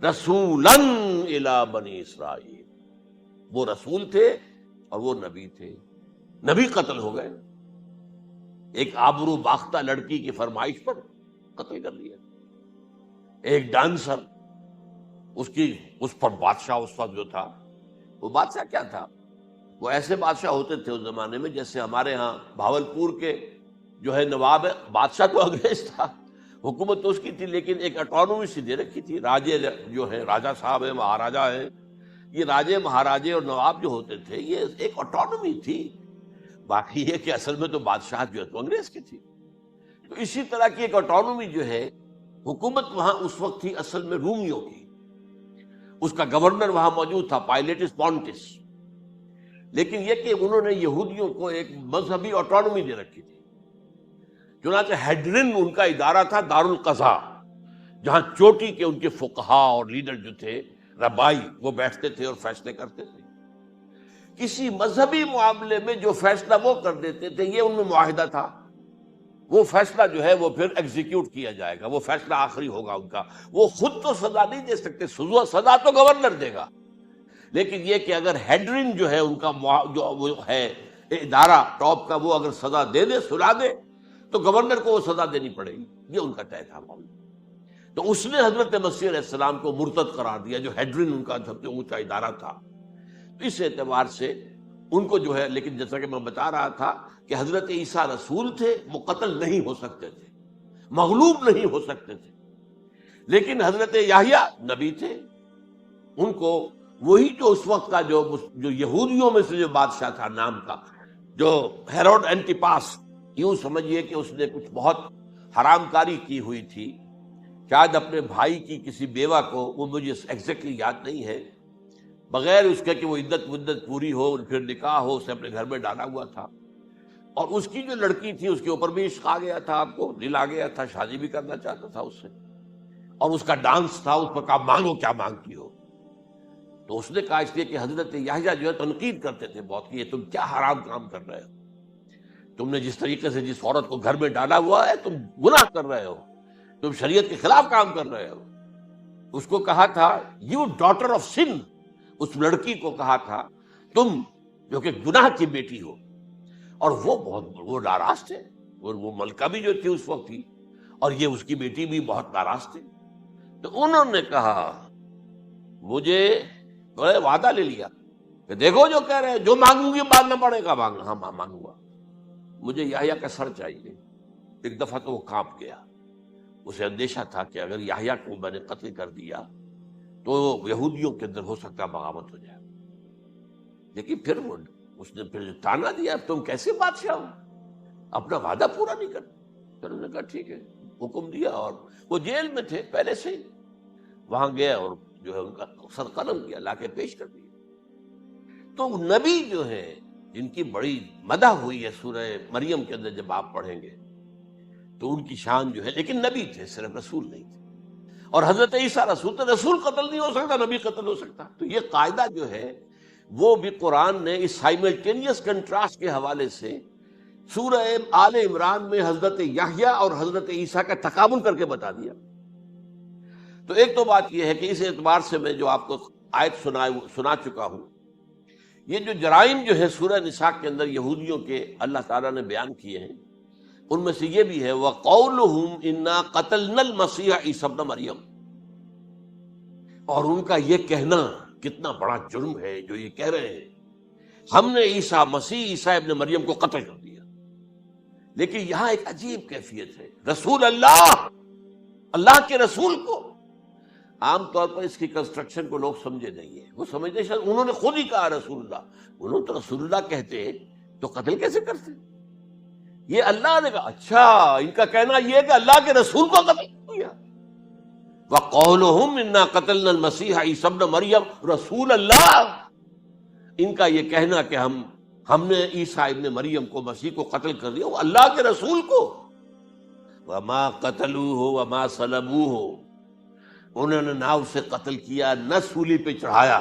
رسولاً الی بنی اسرائیل، وہ رسول تھے اور وہ نبی تھے۔ نبی قتل ہو گئے، ایک آبرو باختہ لڑکی کی فرمائش پر قتل کر دیا۔ ایک ڈانسر، اس پر بادشاہ اس وقت جو تھا، وہ بادشاہ کیا تھا، وہ ایسے بادشاہ ہوتے تھے اس زمانے میں جیسے ہمارے ہاں بھاولپور کے جو ہے نواب، بادشاہ تو انگریز تھا، حکومت تو اس کی تھی، لیکن ایک اٹانومی سی دے رکھی تھی۔ راجے جو ہے، راجا صاحب ہے، مہاراجا ہے، یہ راجے مہاراجے اور نواب جو ہوتے تھے یہ ایک اٹانومی تھی۔ باقی یہ کہ اصل میں تو بادشاہ جو ہے تو انگریز کی تھی۔ تو اسی طرح کی ایک اٹانومی جو ہے حکومت وہاں اس وقت تھی اصل میں رومیوں کی، اس کا گورنر وہاں موجود تھا پائلیٹس پونٹس، لیکن یہ کہ انہوں نے یہودیوں کو ایک مذہبی اٹانومی دے رکھی تھی۔ چنانچہ ہیڈرن ان کا ادارہ تھا، دارالقضاء، جہاں چوٹی کے ان کے فقہا اور لیڈر جو تھے، ربائی، وہ بیٹھتے تھے اور فیصلے کرتے تھے۔ کسی مذہبی معاملے میں جو فیصلہ وہ کر دیتے تھے، یہ ان میں معاہدہ تھا، وہ فیصلہ جو ہے وہ پھر ایگزیکیوٹ کیا جائے گا، وہ فیصلہ آخری ہوگا ان کا۔ وہ خود تو سزا نہیں دے سکتے، سزا تو گورنر دے گا، لیکن یہ کہ اگر ہیڈرن جو ہے ان کا جو وہ ہے ادارہ ٹاپ کا، وہ اگر سزا دے دے، سلا دے، تو گورنر کو وہ سزا دینی پڑے گی، یہ ان کا طے تھا معاملہ۔ تو اس نے حضرت مسیح علیہ السلام کو مرتد قرار دیا، جو ہیڈرن ان کا سب سے اونچا ادارہ تھا۔ تو اس اعتبار سے ان کو جو ہے، لیکن جیسا کہ میں بتا رہا تھا کہ حضرت عیسیٰ رسول تھے، وہ قتل نہیں ہو سکتے تھے، مغلوب نہیں ہو سکتے تھے، لیکن حضرت یحییٰ نبی تھے، ان کو وہی جو اس وقت کا جو یہودیوں میں سے جو بادشاہ تھا نام کا، جو ہیروڈ اینٹیپاس، یوں سمجھیے کہ اس نے کچھ بہت حرام کاری کی ہوئی تھی، شاید اپنے بھائی کی کسی بیوہ کو، وہ مجھے ایگزیکٹلی یاد نہیں ہے، بغیر اس کے کہ وہ عدت پوری ہو، پھر نکاح ہو، اسے اپنے گھر میں ڈالا ہوا تھا، اور اس کی جو لڑکی تھی اس کے اوپر بھی عشق آ گیا تھا، آپ کو دل آ گیا تھا، شادی بھی کرنا چاہتا تھا اس سے، اور اس کا ڈانس تھا، اس پر کہا مانگو کیا مانگتی ہو۔ تو اس نے کہا، اس لیے کہ حضرت یحییٰ جو ہے تنقید کرتے تھے بہت کہ یہ تم کیا حرام کام کر رہے ہو، تم نے جس طریقے سے جس عورت کو گھر میں ڈالا ہوا ہے، تم گناہ کر رہے ہو، تم شریعت کے خلاف کام کر رہے ہو۔ اس کو کہا تھا یو ڈاٹر آف سن، اس لڑکی کو کہا تھا تم جو کہ گناہ کی بیٹی ہو، اور وہ ناراض تھے، وہ ملکہ بھی جو تھی اس وقت تھی، اور یہ اس کی بیٹی بھی بہت ناراض تھی۔ تو انہوں نے کہا، مجھے وعدہ لے لیا کہ دیکھو جو کہہ رہے ہیں، جو مانگوں گی مانگنا پڑے گا، ہاں مانگوں گا، مجھے یحییٰ کا سر چاہیے۔ ایک دفعہ تو وہ کانپ گیا، اسے اندیشہ تھا کہ اگر یحییٰ کو میں نے قتل کر دیا تو یہودیوں کے اندر ہو سکتا ہے بغاوت ہو جائے، لیکن پھر اس نے پھر تانا دیا، تم کیسے بادشاہ ہو، اپنا وعدہ پورا نہیں کرتے۔ پھر انہوں نے کہا ٹھیک ہے، حکم دیا، اور وہ جیل میں تھے پہلے سے ہی، وہاں گیا اور جو ہے ان کا سر قلم کیا، لا کے پیش کر دیا۔ تو نبی جو ہے جن کی بڑی مدح ہوئی ہے سورہ مریم کے اندر، جب آپ پڑھیں گے تو ان کی شان جو ہے، لیکن نبی تھے، صرف رسول نہیں تھے۔ اور حضرت عیسیٰ رسول تھے، رسول قتل نہیں ہو سکتا، نبی قتل ہو سکتا۔ تو یہ قاعدہ جو ہے وہ بھی قرآن نے اس سائملٹینیس کنٹراسٹ کے حوالے سے سورہ آل عمران میں حضرت یحییٰ اور حضرت عیسیٰ کا تقابل کر کے بتا دیا۔ تو ایک تو بات یہ ہے کہ اس اعتبار سے میں جو آپ کو آیت سنا چکا ہوں، یہ جو جرائم جو ہے سورہ نساء کے اندر یہودیوں کے اللہ تعالیٰ نے بیان کیے ہیں، ان میں سے یہ بھی ہے وَقَوْلُهُمْ إِنَّا قَتَلْنَا الْمَسِيحَ عِيسَى ابْنَ مریم، اور ان کا یہ کہنا کتنا بڑا جرم ہے جو یہ کہہ رہے ہیں ہم نے عیسیٰ ابن مریم کو قتل کر دیا۔ لیکن یہاں ایک عجیب کیفیت ہے، رسول اللہ کے رسول کو، عام طور پر اس کی کنسٹرکشن کو لوگ سمجھے نہیں ہیں، وہ سمجھتے شاید انہوں نے خود ہی کہا رسول اللہ، انہوں تو رسول اللہ کہتے تو قتل کیسے کرتے؟ یہ اللہ نے کہا، اچھا ان کا کہنا یہ ہے کہ اللہ کے رسول کو قتل کیا۔ وَقَوْلُهُمْ إِنَّا قَتَلْنَا الْمَسِيحَ عِيسَى ابْنَ مریم رسول اللہ، ان کا یہ کہنا کہ ہم نے عیسیٰ ابن مریم کو، مسیح کو قتل کر دیا، وہ اللہ کے رسول کو۔ وَمَا قَتَلُوهُ وَمَا صَلَبُوهُ، انہوں نے نہ اسے قتل کیا، نہ سولی پہ چڑھایا،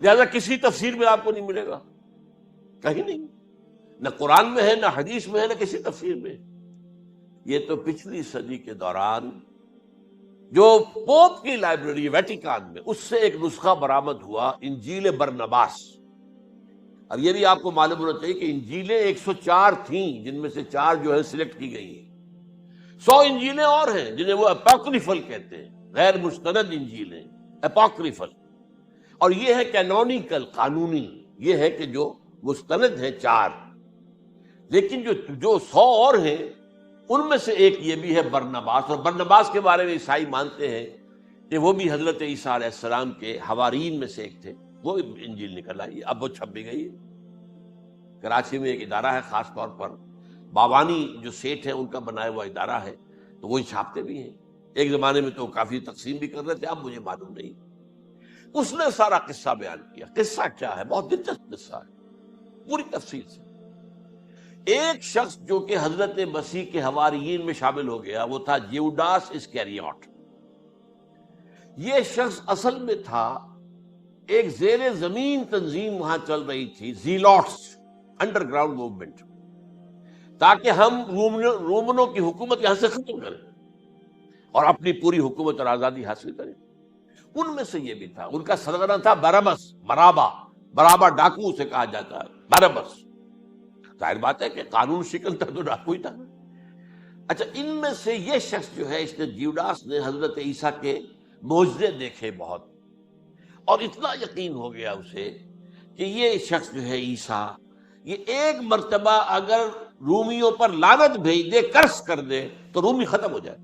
لہذا کسی تفسیر میں آپ کو نہیں ملے گا، کہیں نہیں، نہ قرآن میں ہے، نہ حدیث میں ہے، نہ کسی تفسیر میں۔ یہ تو پچھلی صدی کے دوران جو پوپ کی لائبریری ویٹیکان میں، اس سے ایک نسخہ برآمد ہوا، انجیل برنباس۔ اب یہ بھی آپ کو معلوم ہونا چاہیے کہ انجیلیں 104 تھیں، جن میں سے 4 جو ہے سلیکٹ کی گئی ہیں۔ 100 انجیلیں اور ہیں جنہیں وہ اپوکریفل کہتے ہیں، غیر مستند انجیلیں، اپوکریفل۔ اور یہ ہے کینونیکل، قانونی، یہ ہے کہ جو مستند ہیں 4۔ لیکن جو 100 اور ہیں، ان میں سے ایک یہ بھی ہے برنباس۔ اور برنباس کے بارے میں عیسائی مانتے ہیں کہ وہ بھی حضرت عیسیٰ علیہ السلام کے حواریین میں سے ایک تھے۔ وہ انجیل نکل آئی، اب وہ چھپ بھی گئی ہے۔ کراچی میں ایک ادارہ ہے، خاص طور پر باوانی جو سیٹ ہیں ان کا بنایا ہوا ادارہ ہے، تو وہی چھاپتے بھی ہیں۔ ایک زمانے میں تو کافی تقسیم بھی کر رہے تھے، اب مجھے معلوم نہیں۔ اس نے سارا قصہ بیان کیا۔ قصہ کیا ہے؟ بہت دلچسپ قصہ ہے، پوری تفصیل سے۔ ایک شخص جو کہ حضرت مسیح کے حواریین میں شامل ہو گیا، وہ تھا جیوڈاس اسکیریوٹ۔ یہ شخص اصل میں تھا ایک زیر زمین تنظیم وہاں چل رہی تھی، زیلوٹس، انڈر گراؤنڈ موومنٹ، تاکہ ہم رومنوں کی حکومت یہاں سے ختم کریں اور اپنی پوری حکومت اور آزادی حاصل کریں۔ ان میں سے یہ بھی تھا۔ ان کا سرغنہ تھا برابس، برابا ڈاکو اسے کہا جاتا ہے، برابس۔ ظاہر بات ہے کہ قانون شکن تھا تو ڈاکو ہی تھا۔ اچھا، ان میں سے یہ شخص جو ہے، اس نے جیوڈاس نے حضرت عیسیٰ کے معجزے دیکھے بہت، اور اتنا یقین ہو گیا اسے کہ یہ شخص جو ہے عیسیٰ، یہ ایک مرتبہ اگر رومیوں پر لعنت بھیج دے، کرس کر دے، تو رومی ختم ہو جائے۔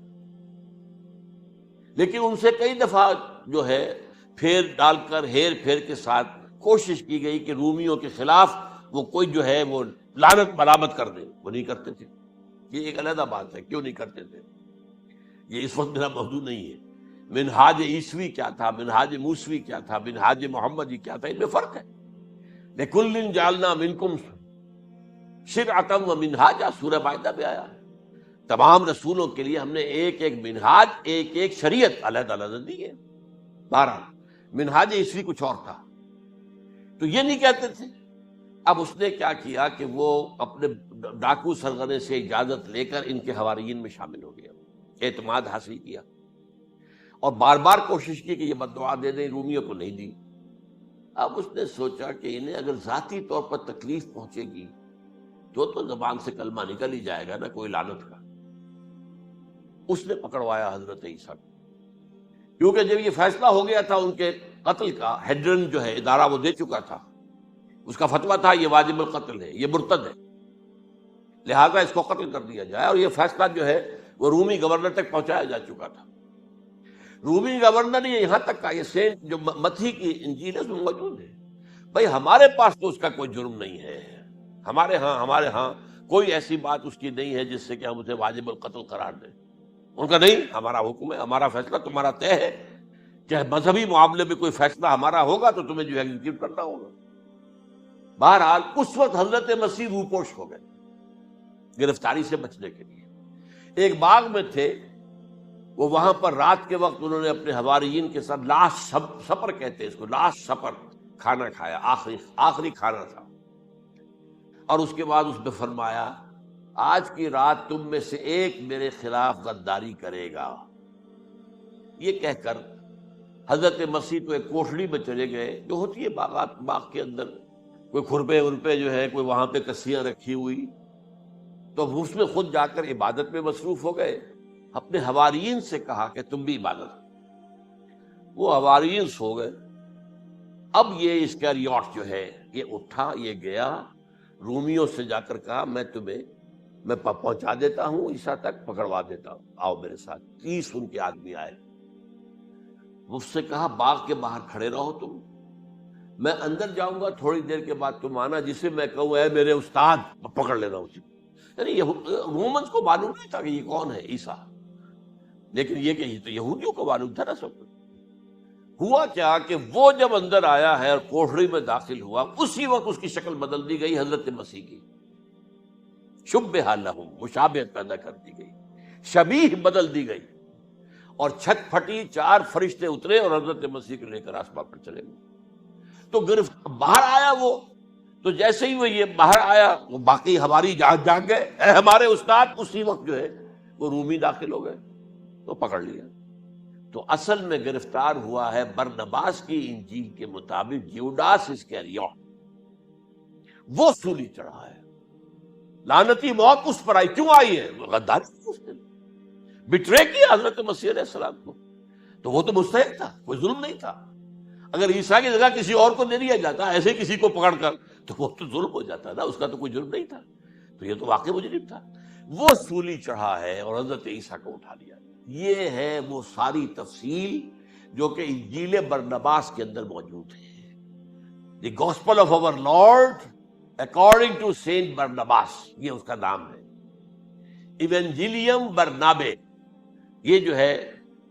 لیکن ان سے کئی دفعہ جو ہے پھیر ڈال کر، ہیر پھیر کے ساتھ کوشش کی گئی کہ رومیوں کے خلاف وہ کوئی جو ہے وہ لعنت برآمد کر دے، وہ نہیں کرتے تھے۔ یہ ایک علیحدہ بات ہے، کیوں نہیں کرتے تھے، یہ اس وقت میرا موضوع نہیں ہے۔ منہاج عیسوی کیا تھا، منہاج موسوی کیا تھا، منہاج محمدی کیا تھا، ان میں فرق ہے۔ لِكُلٍّ جَعَلْنَا مِنْكُمْ شِرْعَةً وَمِنْهَاجًا، سورہ مائدہ میں آیا ہے۔ تمام رسولوں کے لیے ہم نے ایک ایک منہاج، ایک ایک شریعت علیحدہ علیحدہ دی ہے۔ بہرحال منہاج عیسوی کچھ اور تھا، تو یہ نہیں کہتے تھے۔ اب اس نے کیا کیا کہ وہ اپنے ڈاکو سرغنے سے اجازت لے کر ان کے حواریین میں شامل ہو گیا، اعتماد حاصل کیا، اور بار بار کوشش کی کہ یہ بد دعا دے دیں، رومیوں کو نہیں دی۔ اب اس نے سوچا کہ انہیں اگر ذاتی طور پر تکلیف پہنچے گی تو زبان سے کلمہ نکل ہی جائے گا نا، کوئی لعنت کا۔ اس نے پکڑوایا حضرت عیسیٰ کو، کیونکہ جب یہ فیصلہ ہو گیا تھا ان کے قتل کا، ہیڈرن جو ہے ادارہ وہ دے چکا تھا، اس کا فتویٰ تھا یہ واجب القتل ہے، یہ مرتد ہے، لہذا اس کو قتل کر دیا جائے۔ اور یہ فیصلہ جو ہے وہ رومی گورنر تک پہنچایا جا چکا تھا۔ رومی گورنر نے یہاں تک کہا، یہ سینٹ جو متی کی انجیل ہے اس میں موجود ہے، بھائی ہمارے پاس تو اس کا کوئی جرم نہیں ہے، ہمارے ہاں کوئی ایسی بات اس کی نہیں ہے جس سے کہ ہم اسے واجب القتل قرار دیں۔ ان کا نہیں، ہمارا حکم ہے، ہمارا فیصلہ تمہارا طے ہے کہ مذہبی معاملے میں کوئی فیصلہ ہمارا ہوگا تو تمہیں جو ایگزیکیوٹ کرنا ہوگا۔ بہرحال اس وقت حضرت مسیح روپوش ہو گئے گرفتاری سے بچنے کے لیے۔ ایک باغ میں تھے وہ، وہاں پر رات کے وقت انہوں نے اپنے حواریین کے ساتھ لاسٹ سپر کہتے ہیں اس کو، لاسٹ سپر، کھانا کھایا، آخری کھانا تھا۔ اور اس کے بعد اس نے فرمایا، آج کی رات تم میں سے ایک میرے خلاف غداری کرے گا۔ یہ کہہ کر حضرت مسیح تو ایک کوٹھڑی میں چلے گئے، جو ہوتی ہے باغ کے اندر، کوئی کھرپے ورپے جو ہے، کوئی وہاں پہ کسیاں رکھی ہوئی، تو اس میں خود جا کر عبادت میں مصروف ہو گئے۔ اپنے حواریین سے کہا کہ تم بھی عبادت۔ وہ حواریین سو گئے۔ اب یہ اسکریوٹ جو ہے یہ اٹھا، یہ گیا رومیوں سے جا کر کہا، میں پہنچا دیتا ہوں عیسیٰ تک، پکڑوا دیتا ہوں، آؤ میرے ساتھ۔ 30 ان کے آدمی آئے، مجھ سے کہا باغ کے باہر کھڑے رہو تم، میں اندر جاؤں گا، تھوڑی دیر کے بعد تم آنا، جسے میں کہوں اے میرے استاد، پکڑ لینا اسی کو۔ یعنی رومنس کو معلوم نہیں تھا کہ یہ کون ہے عیسیٰ، لیکن یہ کہ تو یہودیوں کو معلوم تھا نا سب کچھ۔ ہوا کیا کہ وہ جب اندر آیا ہے اور کوٹھڑی میں داخل ہوا، اسی وقت اس کی شکل بدل دی گئی حضرت مسیح کی، شبہ لہم، مشابہت پیدا کر دی گئی، شبیہ بدل دی گئی، اور چھت پھٹی، 4 فرشتے اترے اور حضرت مسیح کو لے کر آسمان پر چلے گئے۔ تو گرفت باہر آیا وہ، تو جیسے ہی وہ یہ باہر آیا وہ باقی ہماری جان گئے، اے ہمارے استاد، اسی وقت جو ہے وہ رومی داخل ہو گئے تو پکڑ لیا۔ تو اصل میں گرفتار ہوا ہے برنباس کی انجیل کے مطابق جیوڈاس اسکریوت، وہ سولی چڑھا ہے۔ لعنتی موت اس پر آئی، کیوں آئی ہے؟ غداری کی اس نے، بٹرے کیا حضرت مسیح علیہ السلام کو، تو وہ تو مستحق تھا، کوئی ظلم نہیں تھا۔ اگر عیسیٰ کی جگہ کسی اور کو دے دیا جاتا ایسے ہی کسی کو پکڑ کر، تو وہ تو ظلم ہو جاتا نا، اس کا تو کوئی جرم نہیں تھا، تو یہ تو واقعی مجرم تھا۔ وہ سولی چڑھا ہے اور حضرت عیسیٰ کو اٹھا لیا۔ یہ ہے وہ ساری تفصیل جو کہ انجیل برنباس کے اندر موجود ہے۔ The gospel of our lord according to Saint Barnabas, یہ اس کا نام ہے۔ ایونجیلیم برنابے، یہ جو ہے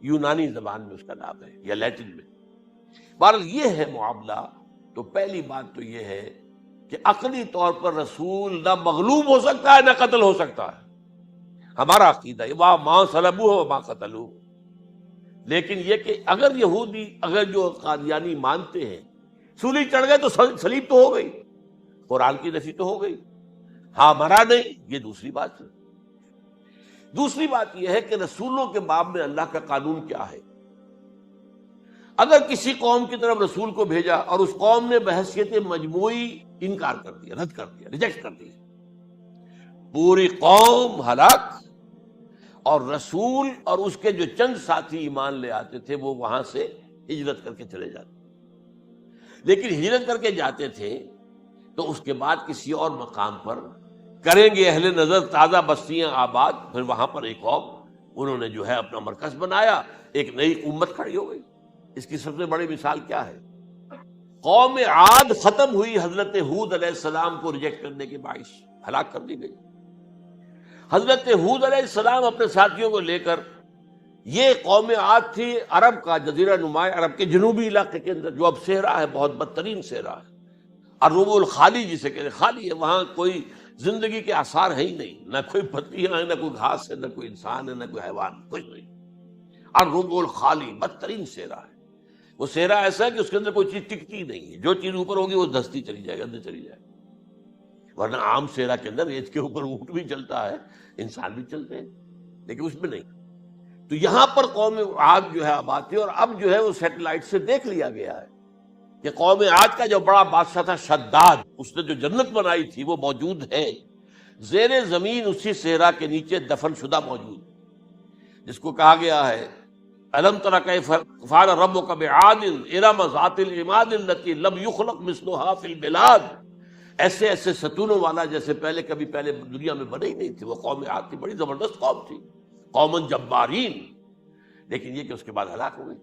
یونانی زبان میں اس کا نام ہے یا لیٹن میں۔ بہرحال یہ ہے معاملہ۔ تو پہلی بات تو یہ ہے کہ عقلی طور پر رسول نہ مغلوب ہو سکتا ہے نہ قتل ہو سکتا ہے، ہمارا عقیدہ ہے، وہاں ماں صلبوہ و ماں قتلوہ۔ لیکن یہ کہ اگر یہودی، اگر جو قادیانی مانتے ہیں سولی چڑھ گئے تو صلیب تو ہو گئی، قرآن کی نفی تو ہو گئی، ہاں مرا نہیں، یہ دوسری بات ہے۔ دوسری بات یہ ہے کہ رسولوں کے باب میں اللہ کا قانون کیا ہے۔ اگر کسی قوم کی طرف رسول کو بھیجا اور اس قوم نے بحیثیت مجموعی انکار کر دیا، رد کر دیا، ریجیکٹ کر دیا، پوری قوم ہلاک، اور رسول اور اس کے جو چند ساتھی ایمان لے آتے تھے وہ وہاں سے ہجرت کر کے چلے جاتے۔ لیکن ہجرت کر کے جاتے تھے تو اس کے بعد کسی اور مقام پر کریں گے اہل نظر تازہ بستیاں آباد، پھر وہاں پر ایک قوم انہوں نے جو ہے اپنا مرکز بنایا، ایک نئی امت کھڑی ہو گئی۔ اس کی سب سے بڑی مثال کیا ہے؟ قوم عاد ختم ہوئی حضرت ہود علیہ السلام کو ریجیکٹ کرنے کے باعث، ہلاک کر دی گئی۔ حضرت ہود علیہ السلام اپنے ساتھیوں کو لے کر، یہ قوم عاد تھی عرب کا جزیرہ نما عرب کے جنوبی علاقے کے اندر، جو اب صحرا ہے، بہت بدترین صحرا ہے، الربع الخالی جسے کہتے ہیں، خالی ہے، وہاں کوئی زندگی کے آثار ہے ہی نہیں، نہ کوئی پتیاں ہیں، نہ کوئی گھاس ہے، نہ کوئی انسان ہے، نہ کوئی حیوان، کچھ نہیں۔ الربع الخالی، بدترین صحرا ہے۔ وہ صحرا ایسا ہے کہ اس کے اندر کوئی چیز ٹکتی نہیں ہے، جو چیز اوپر ہوگی وہ دھستی چلی جائے گی، اندر چلی جائے گی۔ ورنہ عام صحرا کے اندر ریت کے اوپر اونٹ بھی چلتا ہے، انسان بھی چلتے ہیں، لیکن اس میں نہیں۔ تو یہاں پر قوم عاد جو ہے آباد تھی، اور اب جو ہے وہ سیٹلائٹ سے دیکھ لیا گیا ہے کہ قوم عاد کا جو بڑا بادشاہ تھا شداد، اس نے جو جنت بنائی تھی وہ موجود ہے زیر زمین، اسی صحرا کے نیچے دفن شدہ موجود، جس کو کہا گیا ہے الم تر کیف فعل ربک بعاد ارم ذات العماد التی لم یخلق مثلها فی البلاد۔ ایسے ایسے ستونوں والا جیسے پہلے دنیا میں بنے ہی نہیں تھے۔ وہ قوم عاد کی بڑی زبردست قوم تھی، قوم جبارین، لیکن یہ کہ اس کے بعد ہلاک ہو گئی۔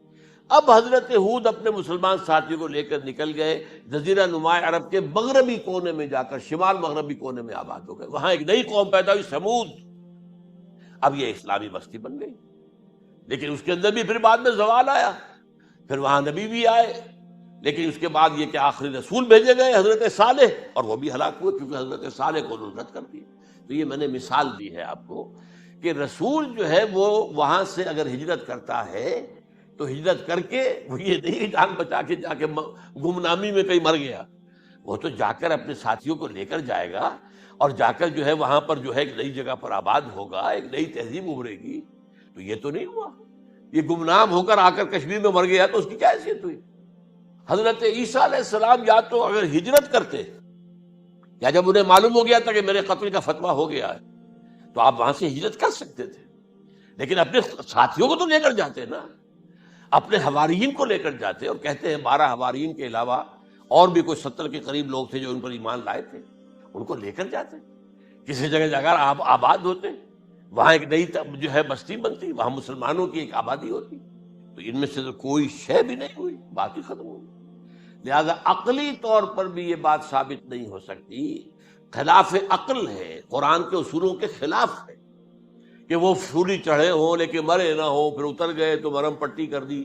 اب حضرت ہود اپنے مسلمان ساتھیوں کو لے کر نکل گئے، جزیرہ نما عرب کے مغربی کونے میں جا کر، شمال مغربی کونے میں آباد ہو گئے۔ وہاں ایک نئی قوم پیدا ہوئی، سمود۔ اب یہ اسلامی بستی بن گئی، لیکن اس کے اندر بھی پھر بعد میں زوال آیا، پھر وہاں نبی بھی آئے، لیکن اس کے بعد یہ کہ آخری رسول بھیجے گئے حضرت صالح، اور وہ بھی ہلاک ہوئے کیونکہ حضرت صالح کو انہوں نے رد کر دی۔ تو یہ میں نے مثال دی ہے آپ کو کہ رسول جو ہے وہ وہاں سے اگر ہجرت کرتا ہے تو ہجرت کر کے وہ یہ نہیں جان بچا کے جا کے گمنامی میں کہیں مر گیا، وہ تو جا کر اپنے ساتھیوں کو لے کر جائے گا، اور جا کر جو ہے وہاں پر جو ہے ایک نئی جگہ پر آباد ہوگا، ایک نئی تہذیب ابھرے گی۔ تو یہ تو نہیں ہوا، یہ گمنام ہو کر آ کر کشمیر میں مر گیا تو اس کی کیا حیثیت ہوئی؟ حضرت عیسیٰ علیہ السلام یا تو اگر ہجرت کرتے، یا جب انہیں معلوم ہو گیا تھا کہ میرے قتل کا فتویٰ ہو گیا ہے، تو آپ وہاں سے ہجرت کر سکتے تھے، لیکن اپنے ساتھیوں کو تو لے کر جاتے نا، اپنے حواریین کو لے کر جاتے، اور کہتے ہیں 12 حواریین کے علاوہ اور بھی کوئی 70 کے قریب لوگ تھے جو ان پر ایمان لائے تھے، ان کو لے کر جاتے، کسی جگہ جا کر آباد ہوتے، وہاں ایک نئی جو ہے بستی بنتی، وہاں مسلمانوں کی ایک آبادی ہوتی۔ تو ان میں سے تو کوئی شے بھی نہیں ہوئی، بات ہی ختم ہوئی۔ لہذا عقلی طور پر بھی یہ بات ثابت نہیں ہو سکتی، خلاف عقل ہے، قرآن کے اصولوں کے خلاف ہے کہ وہ سولی چڑھے ہوں لیکن مرے نہ ہوں، پھر اتر گئے تو مرم پٹی کر دی۔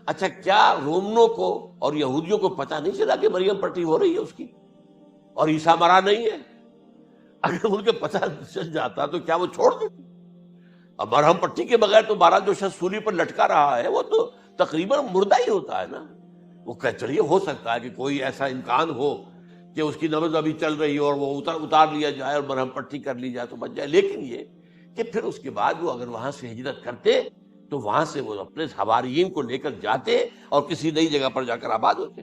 اچھا، کیا رومنوں کو اور یہودیوں کو پتہ نہیں چلا کہ مریم پٹی ہو رہی ہے اس کی اور عیسیٰ مرا نہیں ہے؟ اگر ان کے پتہ چل جاتا تو کیا وہ چھوڑ دیتے؟ اب مرہم پٹی کے بغیر تو 12 جو شخص سولی پر لٹکا رہا ہے وہ تو تقریباً مردہ ہی ہوتا ہے نا، وہ کہ چلیے ہو سکتا ہے کہ کوئی ایسا امکان ہو کہ اس کی نبض ابھی چل رہی ہو اور وہ اتار لیا جائے اور مرہم پٹی کر لی جائے تو بچ جائے، لیکن یہ کہ پھر اس کے بعد وہ اگر وہاں سے ہجرت کرتے تو وہاں سے وہ اپنے حواریین کو لے کر جاتے اور کسی نئی جگہ پر جا کر آباد ہوتے۔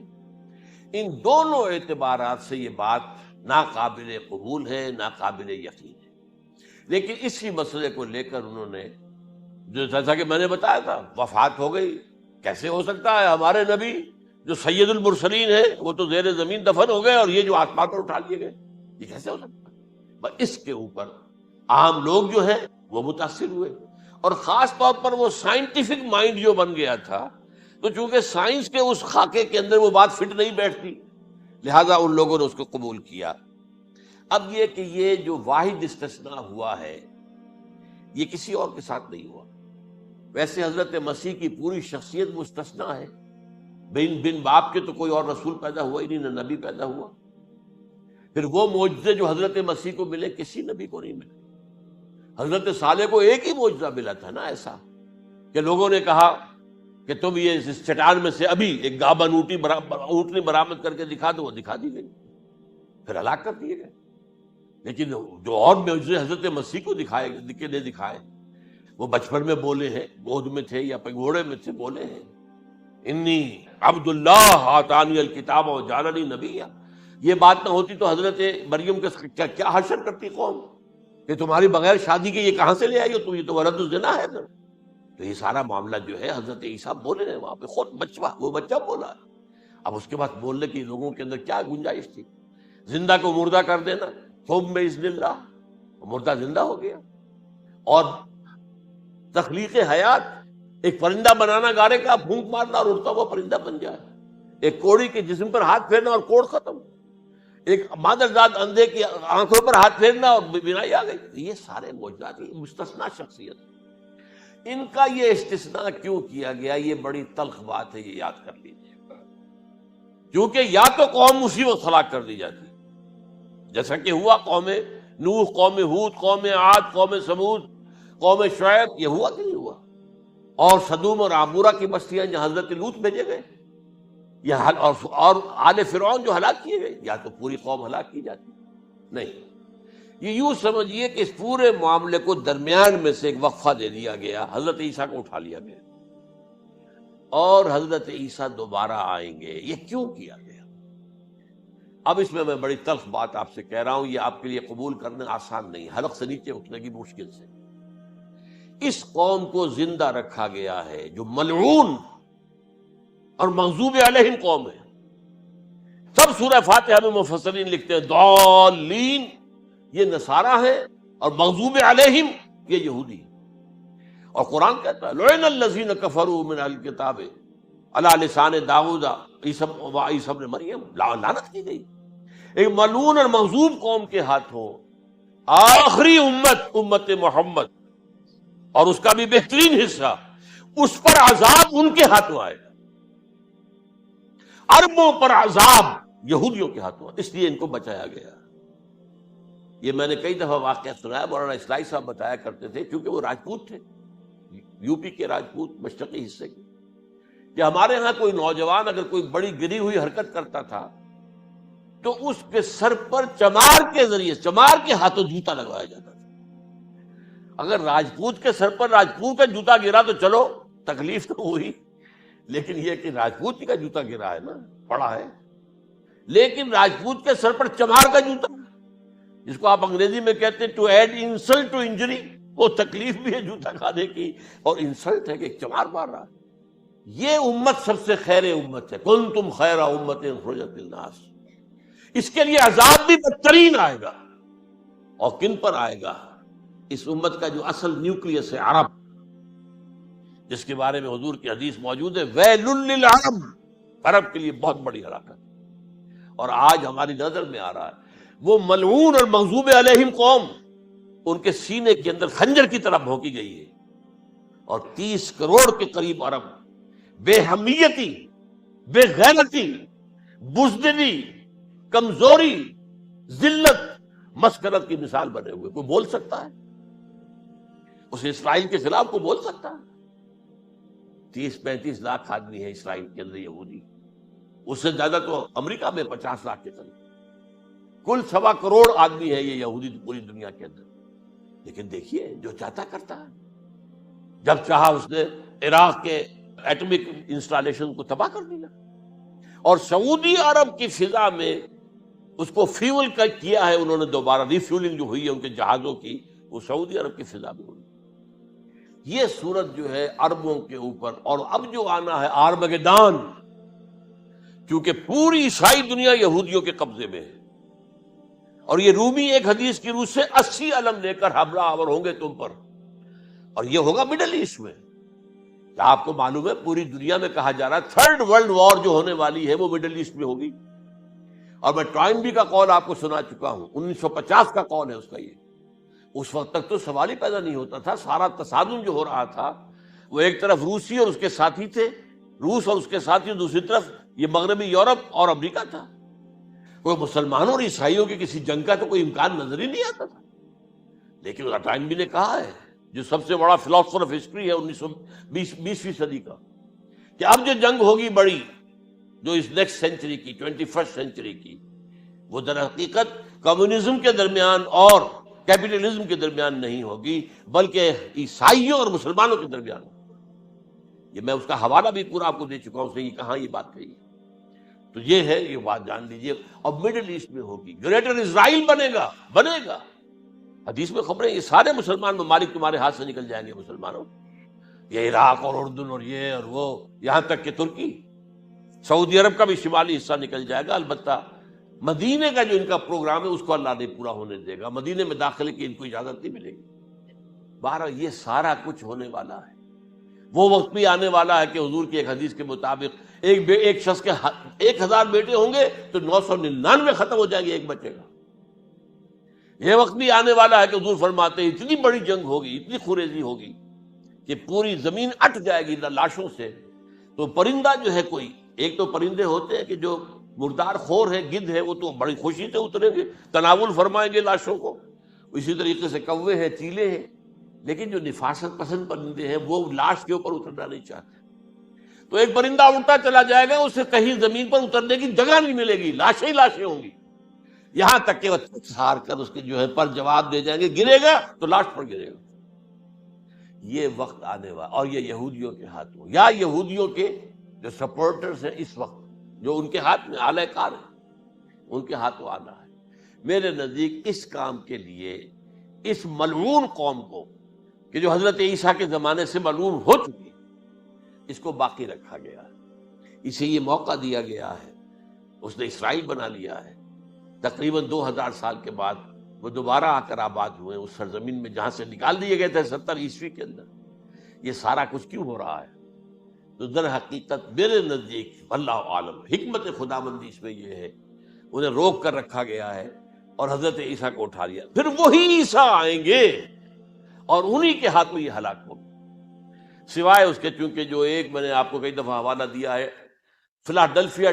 ان دونوں اعتبارات سے یہ بات ناقابل قبول ہے، ناقابل یقین ہے۔ لیکن اسی مسئلے کو لے کر انہوں نے، جو جیسا کہ میں نے بتایا تھا، وفات ہو گئی، کیسے ہو سکتا ہے ہمارے نبی جو سید المرسلین ہے وہ تو زیر زمین دفن ہو گئے اور یہ جو آسمان پر اٹھا لیے گئے، یہ کیسے ہو سکتا ہے؟ بس اس کے اوپر عام لوگ جو ہیں وہ متاثر ہوئے، اور خاص طور پر وہ سائنٹیفک مائنڈ جو بن گیا تھا، تو چونکہ سائنس کے اس خاکے کے اندر وہ بات فٹ نہیں بیٹھتی، لہذا ان لوگوں نے اس کو قبول کیا۔ اب یہ کہ یہ جو واحد استثناء ہوا ہے یہ کسی اور کے ساتھ نہیں ہوا۔ ویسے حضرت مسیح کی پوری شخصیت مستثنیٰ ہے، بن باپ کے تو کوئی اور رسول پیدا ہوا ہی نہیں، نہ نبی پیدا ہوا۔ پھر وہ معجزے جو حضرت مسیح کو ملے کسی نبی کو نہیں ملے۔ حضرت صالح کو ایک ہی معجزہ ملا تھا نا ایسا کہ لوگوں نے کہا کہ تم یہ اس چٹان میں سے ابھی ایک گابن اونٹنی برآمد کر کے دکھا دو، وہ دکھا دی گئی، پھر ہلاک کر دیے گئے۔ لیکن جو اور معجزے حضرت مسیح کو دکھائے وہ بچپن میں بولے ہیں، گود میں تھے یا پگوڑے میں تھے، بولے ہیں انی عبد اللہ آتانی الکتاب وجعلنی نبیا۔ یہ بات نہ ہوتی تو حضرت مریم کے کیا حشر کرتی قوم کہ تمہاری بغیر شادی کے یہ کہاں سے لے آئی ہو، یہ تو ولد الزنا ہے۔ تو یہ سارا معاملہ جو ہے حضرت عیسیٰ بولے ہیں وہاں پہ، خود وہ بچہ بولا ہے۔ اب اس کے بعد بولنے کی لوگوں کے اندر کیا گنجائش تھی؟ زندہ کو مردہ کر دینا، ثم بإذن اللہ، مردہ زندہ ہو گیا۔ اور تخلیق حیات، ایک پرندہ بنانا گارے کا، پھونک مارنا اور اڑتا ہوا پرندہ بن جائے، ایک کوڑی کے جسم پر ہاتھ پھیرنا اور کوڑ ختم، ایک مادرزاد اندھے کی آنکھوں پر ہاتھ پھیرنا اور بینائی آ گئی۔ یہ سارے معجزات مستثنیٰ شخصیت، ان کا یہ استثناء کیوں کیا گیا؟ یہ بڑی تلخ بات ہے، یہ یاد کر لیجیے۔ کیونکہ یا تو قوم اسی وقت ہلاک کر دی جاتی جیسا کہ ہوا قوم نوح، قوم ہود، قوم عاد، قوم سمود، قوم شعیب، یہ ہوا کہ نہیں ہوا؟ اور صدوم اور عمورہ کی بستیاں جہاں حضرت لوط بھیجے گئے، اور آل فرعون جو ہلاک کیے گئے، یا تو پوری قوم ہلاک کی جاتی؟ نہیں، یہ یوں سمجھیے کہ اس پورے معاملے کو درمیان میں سے ایک وقفہ دے دیا گیا، حضرت عیسیٰ کو اٹھا لیا گیا، اور حضرت عیسیٰ دوبارہ آئیں گے۔ یہ کیوں کیا گیا؟ اب اس میں بڑی تلخ بات آپ سے کہہ رہا ہوں، یہ آپ کے لیے قبول کرنا آسان نہیں، حلق سے نیچے اٹھنے کی مشکل سے۔ اس قوم کو زندہ رکھا گیا ہے جو ملعون اور مغضوب علیہم قوم ہے۔ سب سورہ فاتحہ میں مفسرین لکھتے ہیں ضالین، یہ نصارہ ہے، اور مغضوب علیہم یہ یہودی ہے۔ اور قرآن کہتا ہے لعن الذین کفروا من الکتاب علی لسان داؤد عیسی ابن مریم، لعنت کی گئی ایک ملعون اور مغضوب قوم کے ہاتھوں، آخری امت محمد، اور اس کا بھی بہترین حصہ، اس پر عذاب ان کے ہاتھوں آئے گا، عربوں پر عذاب یہودیوں کے ہاتھوں، اس لیے ان کو بچایا گیا۔ یہ میں نے کئی دفعہ واقعہ سنایا، مولانا اسلائی صاحب بتایا کرتے تھے، کیونکہ وہ راجپوت تھے، یو پی کے راجپوت، مشرقی حصے کے، کہ ہمارے ہاں کوئی نوجوان اگر کوئی بڑی گری ہوئی حرکت کرتا تھا تو اس کے سر پر چمار کے ذریعے، چمار کے ہاتھوں جوتا لگوایا جاتا تھا۔ اگر راجپوت کے سر پر راجپوت کا جوتا گرا تو چلو تکلیف تو ہوئی، لیکن یہ کہ راجپوت کا جوتا گرا ہے نا، پڑا ہے، لیکن راجپوت کے سر پر چمار کا جوتا، جس کو آپ انگریزی میں کہتے ہیں to add insult to injury, وہ تکلیف بھی ہے جوتا کھانے کی، اور انسلٹ ہے کہ ایک چمار مار رہا ہے۔ یہ امت سب سے خیر امت ہے، کنتم خیر امت اخرجت للناس۔ اس کے لیے عذاب بھی بدترین آئے گا، اور کن پر آئے گا؟ اس امت کا جو اصل نیوکلیس ہے عرب، جس کے بارے میں حضور کی حدیث موجود ہے ویل للعرب، عرب کے لیے بہت بڑی ہلاکت۔ اور آج ہماری نظر میں آ رہا ہے وہ ملعون اور مغضوب علیہم قوم، ان کے سینے کے اندر خنجر کی طرح بھونکی گئی ہے، اور 30 کروڑ کے قریب عرب بے حمیتی، بے غیرتی، بزدلی، کمزوری، ذلت، مسکرت کی مثال بنے ہوئے۔ کوئی بول سکتا ہے اس اسرائیل کے خلاف؟ کوئی بول سکتا ہے؟ 30-35 لاکھ آدمی ہیں اسرائیل کے اندر یہودی، اس سے زیادہ تو امریکہ میں 50 لاکھ کے قریب، کل 1.25 کروڑ آدمی ہے یہ یہودی پوری دنیا کے اندر. لیکن دیکھیے جو چاہتا کرتا ہے. جب چاہا اس نے عراق کے ایٹمک انسٹالیشن کو تباہ کر دیا، اور سعودی عرب کی فضا میں اس کو فیول کیا ہے انہوں نے، دوبارہ ری فیولنگ جو ہوئی ہے ان کے جہازوں کی، وہ سعودی عرب کی فضا میں ہوئی. یہ صورت جو ہے عربوں کے اوپر، اور اب جو آنا ہے آرمگیدان، کیونکہ پوری عیسائی دنیا یہودیوں کے قبضے میں ہے، اور یہ رومی ایک حدیث کی روح سے 80 علم لے کر حملہ آور ہوں گے تم پر، اور یہ ہوگا مڈل ایسٹ میں. آپ کو معلوم ہے پوری دنیا میں کہا جا رہا ہے 3rd ورلڈ وار جو ہونے والی ہے وہ مڈل ایسٹ میں ہوگی. اور میں ٹوائنبی کا قول آپ کو سنا چکا ہوں، 1950 کا قول ہے اس کا. یہ اس وقت تک تو سوال ہی پیدا نہیں ہوتا تھا. سارا تصادم جو ہو رہا تھا وہ ایک طرف روسی اور اس کے ساتھی تھے، روس اور اس کے ساتھی، دوسری طرف یہ مغربی یورپ اور امریکہ تھا. کوئی مسلمانوں اور عیسائیوں کی کسی جنگ کا تو کوئی امکان نظر ہی نہیں آتا تھا. لیکن ٹائنبی نے کہا ہے، جو سب سے بڑا فلاسفر آف ہسٹری ہے 20ویں صدی کا، کہ اب جو جنگ ہوگی بڑی، جو اس نیکسٹ سینچری کی، 21 سینچری کی، وہ در حقیقت کمیونزم کے درمیان اور کیپٹلزم کے درمیان نہیں ہوگی، بلکہ عیسائیوں اور مسلمانوں کے درمیان ہوگی. یہ میں اس کا حوالہ بھی پورا آپ کو دے چکا ہوں، اس نے کہاں یہ بات کہی. تو یہ ہے، یہ بات جان لیجئے. اور مڈل ایسٹ میں ہوگی، گریٹر اسرائیل بنے گا. حدیث میں خبریں، یہ سارے مسلمان ممالک تمہارے ہاتھ سے نکل جائیں گے مسلمانوں. یہ عراق اور اردن اور یہ اور وہ، یہاں تک کہ ترکی، سعودی عرب کا بھی شمالی حصہ نکل جائے گا. البتہ مدینے کا جو ان کا پروگرام ہے اس کو اللہ نہیں پورا ہونے دے گا. مدینے میں داخلے کی ان کو اجازت نہیں ملے گی. بہرحال یہ سارا کچھ ہونے والا ہے. وہ وقت بھی آنے والا ہے کہ حضور کی ایک حدیث کے مطابق ایک شخص کے 1000 بیٹے ہوں گے تو 999 ختم ہو جائیں گے، ایک بچے گا. یہ وقت بھی آنے والا ہے کہ حضور فرماتے ہیں اتنی بڑی جنگ ہوگی، اتنی خوریزی ہوگی کہ پوری زمین اٹ جائے گی لاشوں سے. تو پرندہ جو ہے، کوئی ایک تو پرندے ہوتے ہیں کہ جو مردار خور ہے، گدھ ہے، وہ تو بڑی خوشی سے اتریں گے، تناول فرمائیں گے لاشوں کو. اسی طریقے سے کوے ہیں، چیلے ہیں. لیکن جو نفاست پسند پرندے ہیں وہ لاش کے اوپر اترنا نہیں چاہتے. تو ایک پرندہ اڑتا چلا جائے گا، اسے کہیں زمین پر اترنے کی جگہ نہیں ملے گی، لاشیں ہی لاشیں ہوں گی. یہاں تک کہ وہ ہار کر اس کے جو ہے پر جواب دے جائیں گے، گرے گا تو لاش پر گرے گا. یہ وقت آنے والا، اور یہ یہودیوں کے ہاتھوں، یا یہودیوں کے جو سپورٹرز ہیں اس وقت، جو ان کے ہاتھ میں آلہ کار ہیں، ان کے ہاتھوں آنا ہے. میرے نزدیک اس کام کے لیے اس ملعون قوم کو، کہ جو حضرت عیسیٰ کے زمانے سے ملعون ہو چکی، اس کو باقی رکھا گیا ہے. اسے یہ موقع دیا گیا ہے. اس نے اسرائیل بنا لیا ہے. تقریباً 2000 سال کے بعد وہ دوبارہ آ کر آباد ہوئے اس سرزمین میں جہاں سے نکال دیے گئے تھے 70 عیسوی کے اندر. یہ سارا کچھ کیوں ہو رہا ہے؟ تو در حقیقت میرے نزدیک اللہ عالم حکمت خداوندی اس میں یہ ہے، انہیں روک کر رکھا گیا ہے اور حضرت عیسیٰ کو اٹھا لیا. پھر وہی عیسیٰ آئیں گے اور انہی کے ہاتھوں یہ ہلاک ہوگا. سوائے اس کے، چونکہ جو ایک میں نے آپ کو کئی دفعہ حوالہ دیا ہے، فلاڈلفیا